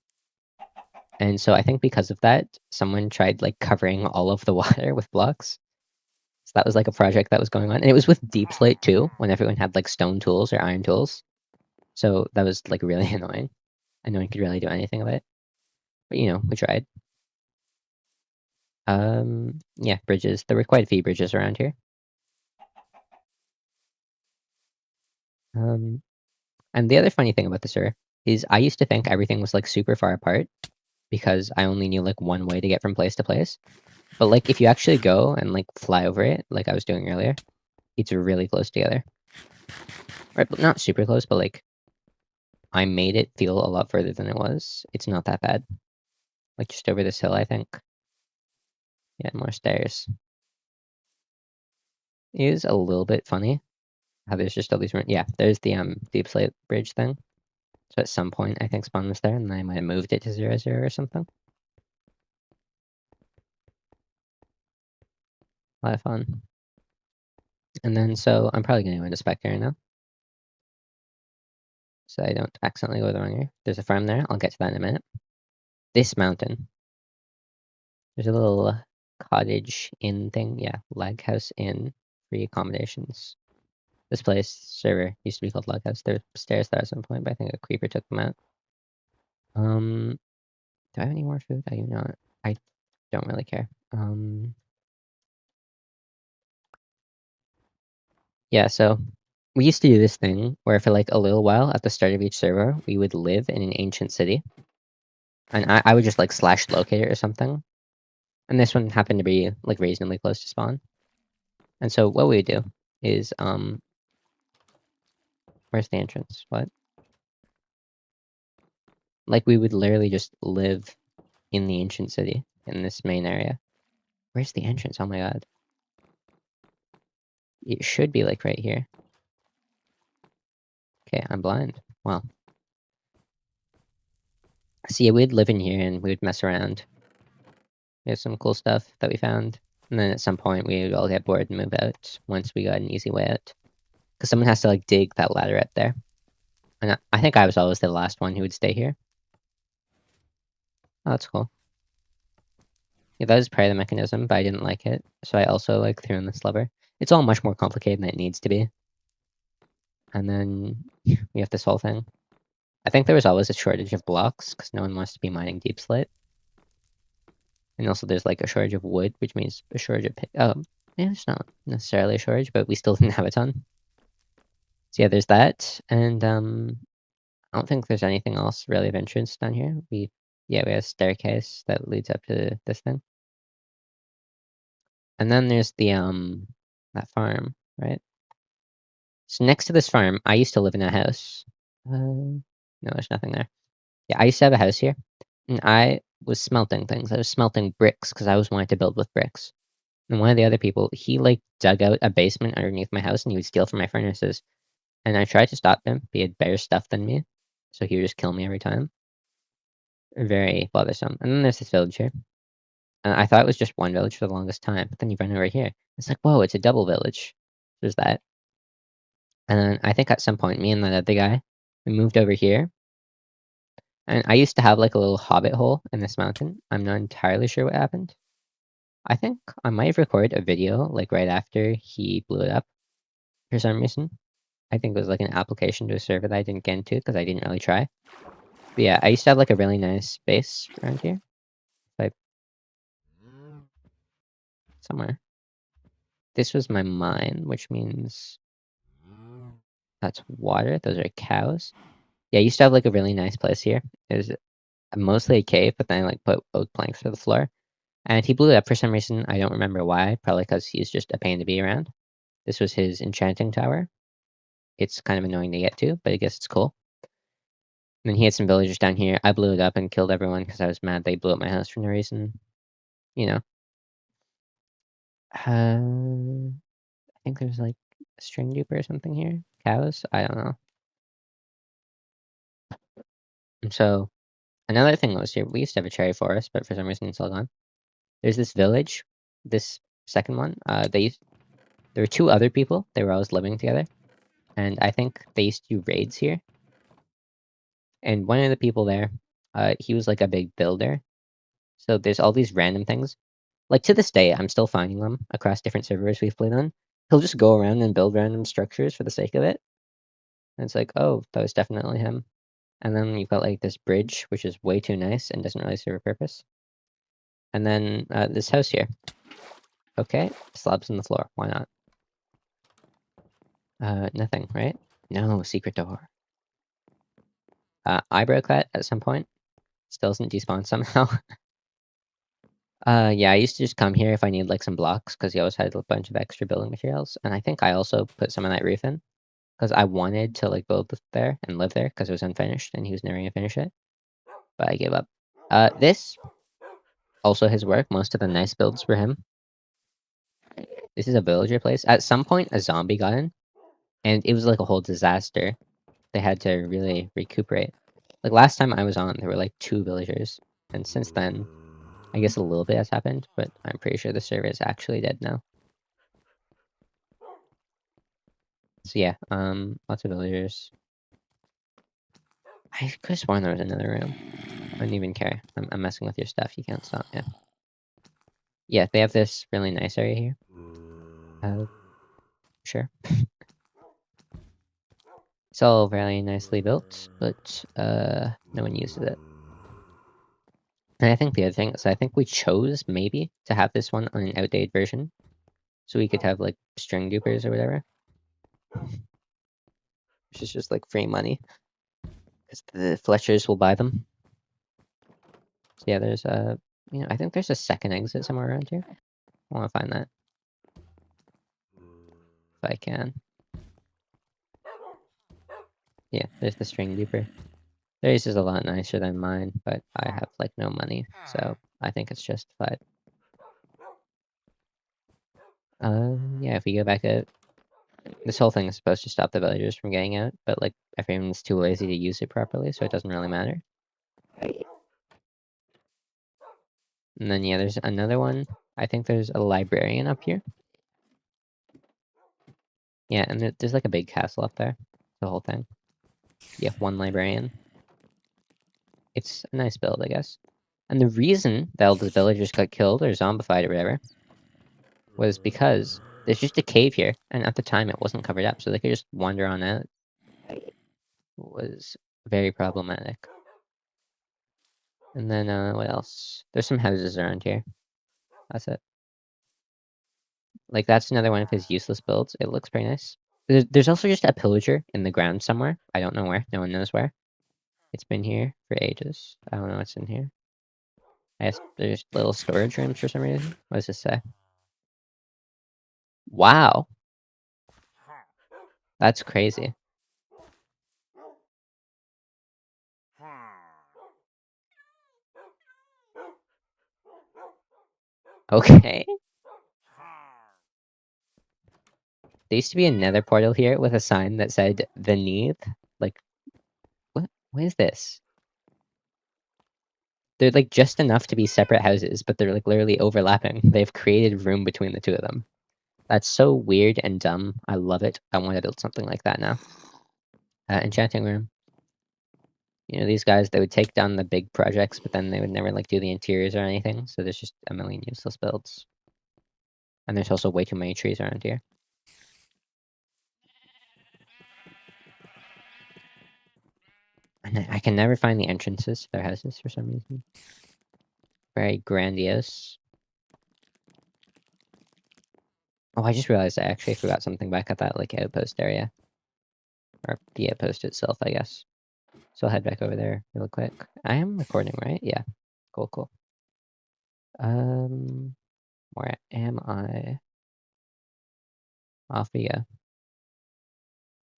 And so I think because of that, someone tried, like, covering all of the water with blocks. So that was, like, a project that was going on. And it was with Deep Slate, too, when everyone had, like, stone tools or iron tools. So that was, like, really annoying. And no one could really do anything about it. But, you know, we tried. Yeah, bridges. There were quite a few bridges around here. And the other funny thing about the server is I used to think everything was, like, super far apart because I only knew, like, one way to get from place to place. But, like, if you actually go and, like, fly over it, like I was doing earlier, it's really close together. Right, but not super close, but, like, I made it feel a lot further than it was. It's not that bad. Like, just over this hill, I think. Yeah, more stairs. It is a little bit funny how there's just all these... Yeah, there's the Deep Slate Bridge thing. So at some point, I think spawn was there, and then I might have moved it to 0, 0 or something. A lot of fun. And then, so I'm probably going to go into Spectre now. So I don't accidentally go the wrong area. There's a farm there. I'll get to that in a minute. This mountain. There's a little cottage inn thing. Yeah, Laghouse Inn. Free accommodations. This place, server, used to be called Laghouse. There's stairs there at some point, but I think a creeper took them out. Do I have any more food? I do not. I don't really care. Yeah, so we used to do this thing where for like a little while at the start of each server, we would live in an ancient city. And I would just like slash locate it or something. And this one happened to be like reasonably close to spawn. And so what we would do is, where's the entrance? What? Like we would literally just live in the ancient city in this main area. Where's the entrance? Oh my god. It should be like right here. Okay, I'm blind. Well. So yeah, we'd live in here and we would mess around. There's some cool stuff that we found. And then at some point we would all get bored and move out once we got an easy way out. Because someone has to like dig that ladder up there. And I think I was always the last one who would stay here. Oh, that's cool. Yeah, that is part of the mechanism, but I didn't like it. So I also like threw in this lever. It's all much more complicated than it needs to be. And then we have this whole thing. I think there was always a shortage of blocks, because no one wants to be mining deep slate. And also there's, like, a shortage of wood, which means a shortage of yeah, it's not necessarily a shortage, but we still didn't have a ton. So yeah, there's that, and, I don't think there's anything else really of interest down here. Yeah, we have a staircase that leads up to this thing. And then there's that farm, right? So next to this farm, I used to live in a house. No, there's nothing there. Yeah, I used to have a house here, and I was smelting things. I was smelting bricks because I always wanted to build with bricks. And one of the other people, he like dug out a basement underneath my house, and he would steal from my furnaces. And I tried to stop him, but he had better stuff than me, so he would just kill me every time. Very bothersome. And then there's this village here. I thought it was just one village for the longest time, but then you run over here. It's like, whoa, it's a double village. There's that. And then I think at some point, me and that other guy, we moved over here. And I used to have like a little hobbit hole in this mountain. I'm not entirely sure what happened. I think I might have recorded a video like right after he blew it up for some reason. I think it was like an application to a server that I didn't get into because I didn't really try. But yeah, I used to have like a really nice base around here. Like somewhere. This was my mine, which means that's water. Those are cows. Yeah, I used to have like a really nice place here. It was mostly a cave, but then I like put oak planks for the floor. And he blew it up for some reason. I don't remember why. Probably because he's just a pain to be around. This was his enchanting tower. It's kind of annoying to get to, but I guess it's cool. And then he had some villagers down here. I blew it up and killed everyone because I was mad they blew up my house for no reason. You know. I think there's like a string duper or something here. Cows? I don't know. And so another thing that was here, we used to have a cherry forest, but for some reason it's all gone. There's this village, this second one. There were two other people. They were always living together. And I think they used to do raids here. And one of the people there, he was like a big builder. So there's all these random things. Like to this day, I'm still finding them across different servers we've played on. He'll just go around and build random structures for the sake of it. And it's like, oh, that was definitely him. And then you've got like this bridge, which is way too nice and doesn't really serve a purpose. And then this house here. Okay, slabs on the floor. Why not? Nothing, right? No, secret door. I broke that at some point. Still doesn't despawn somehow. Yeah, I used to just come here if I need like some blocks because he always had a bunch of extra building materials. And I think I also put some of that roof in because I wanted to like build there and live there because it was unfinished and he was never gonna finish it. But I gave up. This also his work. Most of the nice builds were him. This is a villager place. At some point, a zombie got in, and it was like a whole disaster. They had to really recuperate. Like last time I was on, there were like 2 villagers, and since then, I guess a little bit has happened, but I'm pretty sure the server is actually dead now. So yeah, lots of villagers. I could have sworn there was another room. I didn't even care. I'm messing with your stuff. You can't stop. Yeah. Yeah, they have this really nice area here. Sure. It's all very nicely built, but no one uses it. And I think the other thing is I think we chose maybe to have this one on an outdated version. So we could have like string dupers or whatever. Which is just like free money. Because the Fletchers will buy them. So yeah, there's I think there's a second exit somewhere around here. I wanna find that. If I can. Yeah, there's the string duper. Theirs is a lot nicer than mine, but I have like no money, so I think it's justified. Yeah, if we go back out, this whole thing is supposed to stop the villagers from getting out, but like everyone's too lazy to use it properly, so it doesn't really matter. And then yeah, there's another one. I think there's a librarian up here. Yeah, and there's like a big castle up there. The whole thing. Yeah, one librarian. It's a nice build, I guess. And the reason that all the villagers got killed or zombified or whatever was because there's just a cave here, and at the time it wasn't covered up, so they could just wander on out. Was Very problematic. And then, what else? There's some houses around here. That's it. Like, that's another one of his useless builds. It looks pretty nice. There's also just a pillager in the ground somewhere. I don't know where. No one knows where. It's been here for ages. I don't know what's in here. I guess there's little storage rooms for some reason. What does this say? Wow. That's crazy. Okay. There used to be another portal here with a sign that said the need. Like, what is this? They're like just enough to be separate houses, but they're like literally overlapping. They've created room between the two of them. That's so weird and dumb. I love it. I want to build something like that now. Enchanting room. You know, these guys, they would take down the big projects, but then they would never like do the interiors or anything. So there's just a million useless builds. And there's also way too many trees around here. And I can never find the entrances to their houses for some reason. Very grandiose. Oh, I just realized I actually forgot something back at that like outpost area. Or the outpost itself, I guess. So I'll head back over there real quick. I am recording, right? Yeah. Cool, cool. Where am I? Off we go.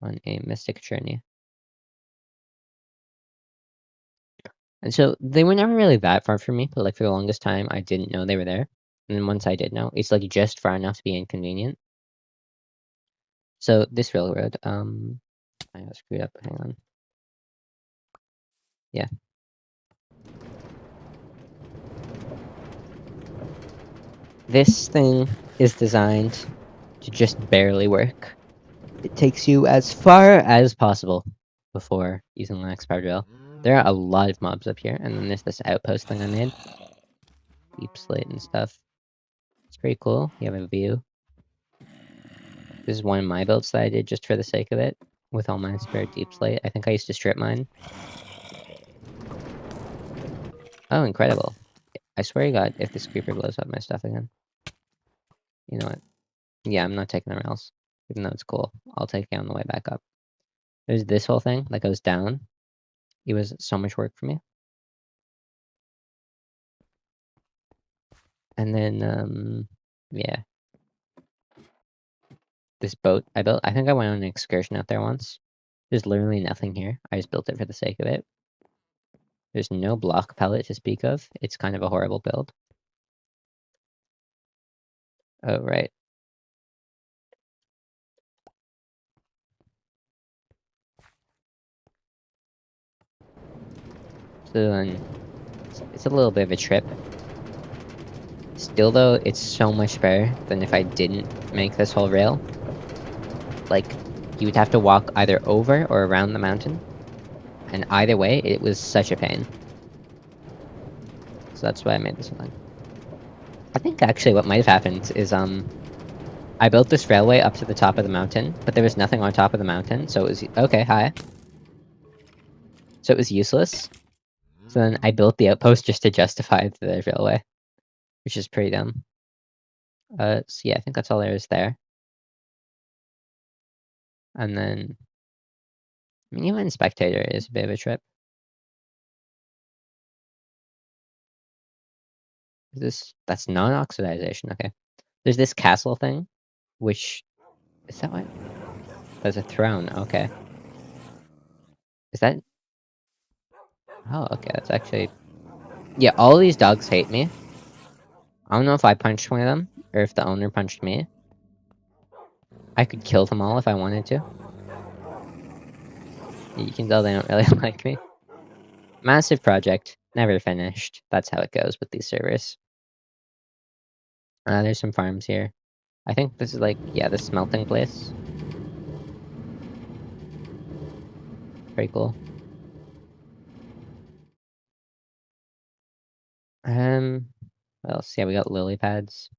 On a mystic journey. And so they were never really that far from me, but like for the longest time I didn't know they were there. And then once I did know, it's like just far enough to be inconvenient. So this railroad, I got screwed up, hang on. Yeah. This thing is designed to just barely work. It takes you as far as possible before using the next power drill. There are a lot of mobs up here, and then there's this outpost thing I made. Deep slate and stuff. It's pretty cool. You have a view. This is one of my builds that I did just for the sake of it, with all my spare deep slate. I think I used to strip mine. Oh, incredible. I swear to God, if this creeper blows up my stuff again. You know what? Yeah, I'm not taking the rails. Even though it's cool. I'll take it on the way back up. There's this whole thing that goes down. It was so much work for me. And then, yeah. This boat I built, I think I went on an excursion out there once. There's literally nothing here. I just built it for the sake of it. There's no block palette to speak of. It's kind of a horrible build. Oh, right. So then, it's a little bit of a trip. Still though, it's so much better than if I didn't make this whole rail. Like, you would have to walk either over or around the mountain. And either way, it was such a pain. So that's why I made this one. I think actually what might have happened is, I built this railway up to the top of the mountain, but there was nothing on top of the mountain, so it was... Okay, hi. So it was useless. So then I built the outpost just to justify the railway, which is pretty dumb. So yeah, I think that's all there is there. And then... I mean, even Spectator is a bit of a trip. That's non-oxidization, okay. There's this castle thing, which... Is that what? There's a throne, okay. Is that... Oh, okay, that's actually... Yeah, all these dogs hate me. I don't know if I punched one of them, or if the owner punched me. I could kill them all if I wanted to. You can tell they don't really like me. Massive project, never finished. That's how it goes with these servers. There's some farms here. I think this is like, yeah, the smelting place. Pretty cool. What else? Yeah, we got lily pads.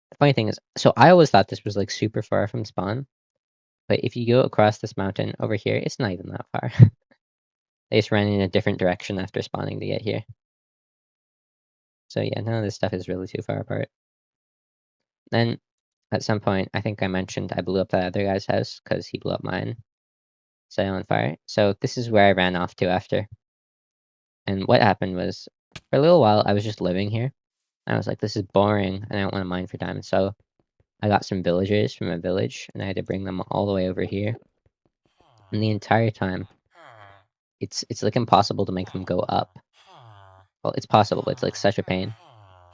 The funny thing is, so I always thought this was like super far from spawn, but if you go across this mountain over here, it's not even that far. They just ran in a different direction after spawning to get here. So yeah, none of this stuff is really too far apart. Then, at some point, I think I mentioned I blew up that other guy's house because he blew up mine. Set it on fire. So this is where I ran off to after. And what happened was, for a little while, I was just living here. I was like, this is boring, and I don't want to mine for diamonds. So I got some villagers from a village, and I had to bring them all the way over here. And the entire time, it's like impossible to make them go up. Well, it's possible, but it's like such a pain.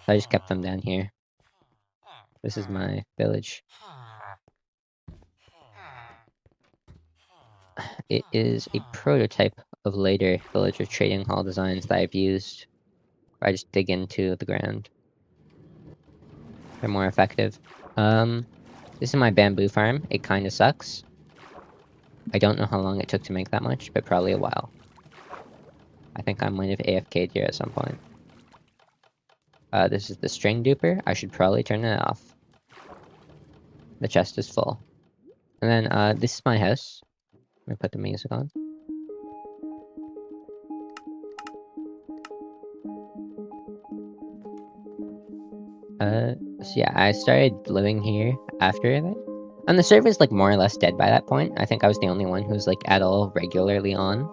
So I just kept them down here. This is my village. It is a prototype of later villager trading hall designs that I've used, where I just dig into the ground. They're more effective. This is my bamboo farm. It kinda sucks. I don't know how long it took to make that much, but probably a while. I think I might have AFK'd here at some point. This is the string duper. I should probably turn it off. The chest is full. And then, this is my house. Let me put the music on. So yeah, I started living here after that. And the server's like more or less dead by that point. I think I was the only one who's like at all regularly on.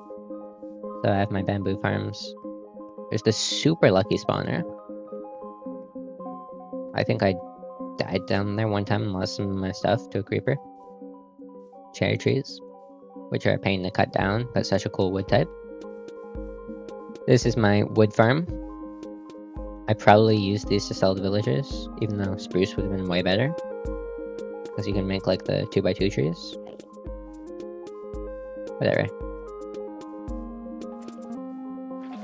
So I have my bamboo farms. There's the super lucky spawner. I think I died down there one time and lost some of my stuff to a creeper. Cherry trees, which are a pain to cut down, but such a cool wood type. This is my wood farm. I probably used these to sell to villagers, even though spruce would have been way better. Because you can make like the 2x2 trees. Whatever.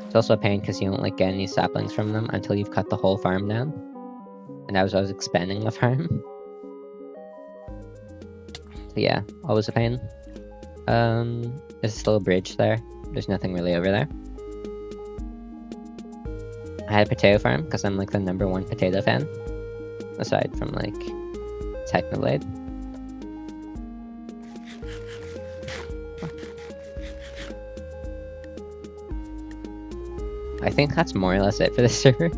It's also a pain because you don't like get any saplings from them until you've cut the whole farm down. And that was I was expanding the farm. So yeah, always a pain. There's still a bridge there. There's nothing really over there. I had a potato farm because I'm like the #1 potato fan. Aside from like Technoblade. I think that's more or less it for this server.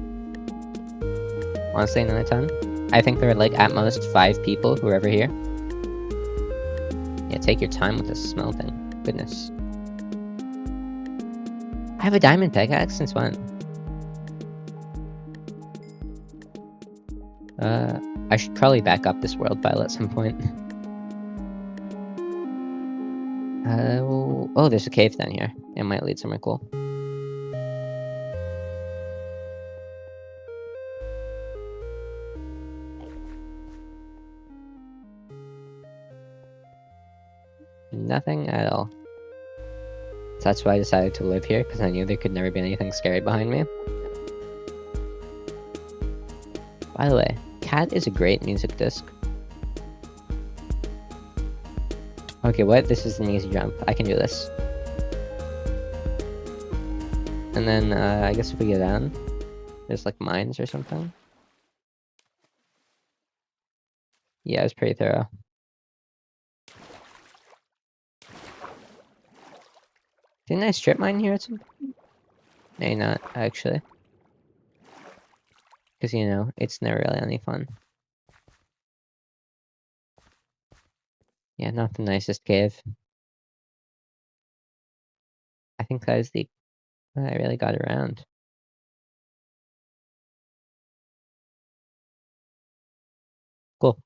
Honestly, not a ton. I think there are like at most 5 people who are ever here. Yeah, take your time with this smelting. Goodness. I have a diamond pickaxe since when? I should probably back up this world file at some point. Oh, there's a cave down here. It might lead somewhere cool. Nothing at all. So that's why I decided to live here, because I knew there could never be anything scary behind me. By the way, Cat is a great music disc. Okay, what? This is an easy jump. I can do this. And then, I guess if we go down, there's like mines or something. Yeah, it was pretty thorough. Didn't I strip mine here at some point? Maybe not, actually. Because, you know, it's never really any fun. Yeah, not the nicest cave. I think that is the... I really got around. Cool.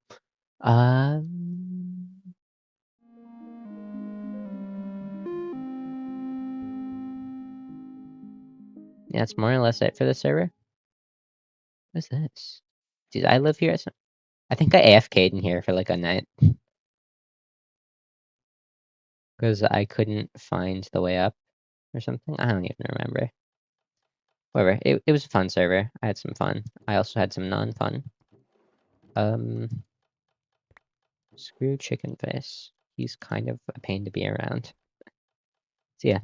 Yeah, that's more or less it for the server. What's this? Did I live here? I think I AFK'd in here for like a night. Because I couldn't find the way up or something. I don't even remember. Whatever. It was a fun server. I had some fun. I also had some non-fun. Screw Chicken Face. He's kind of a pain to be around. So yeah,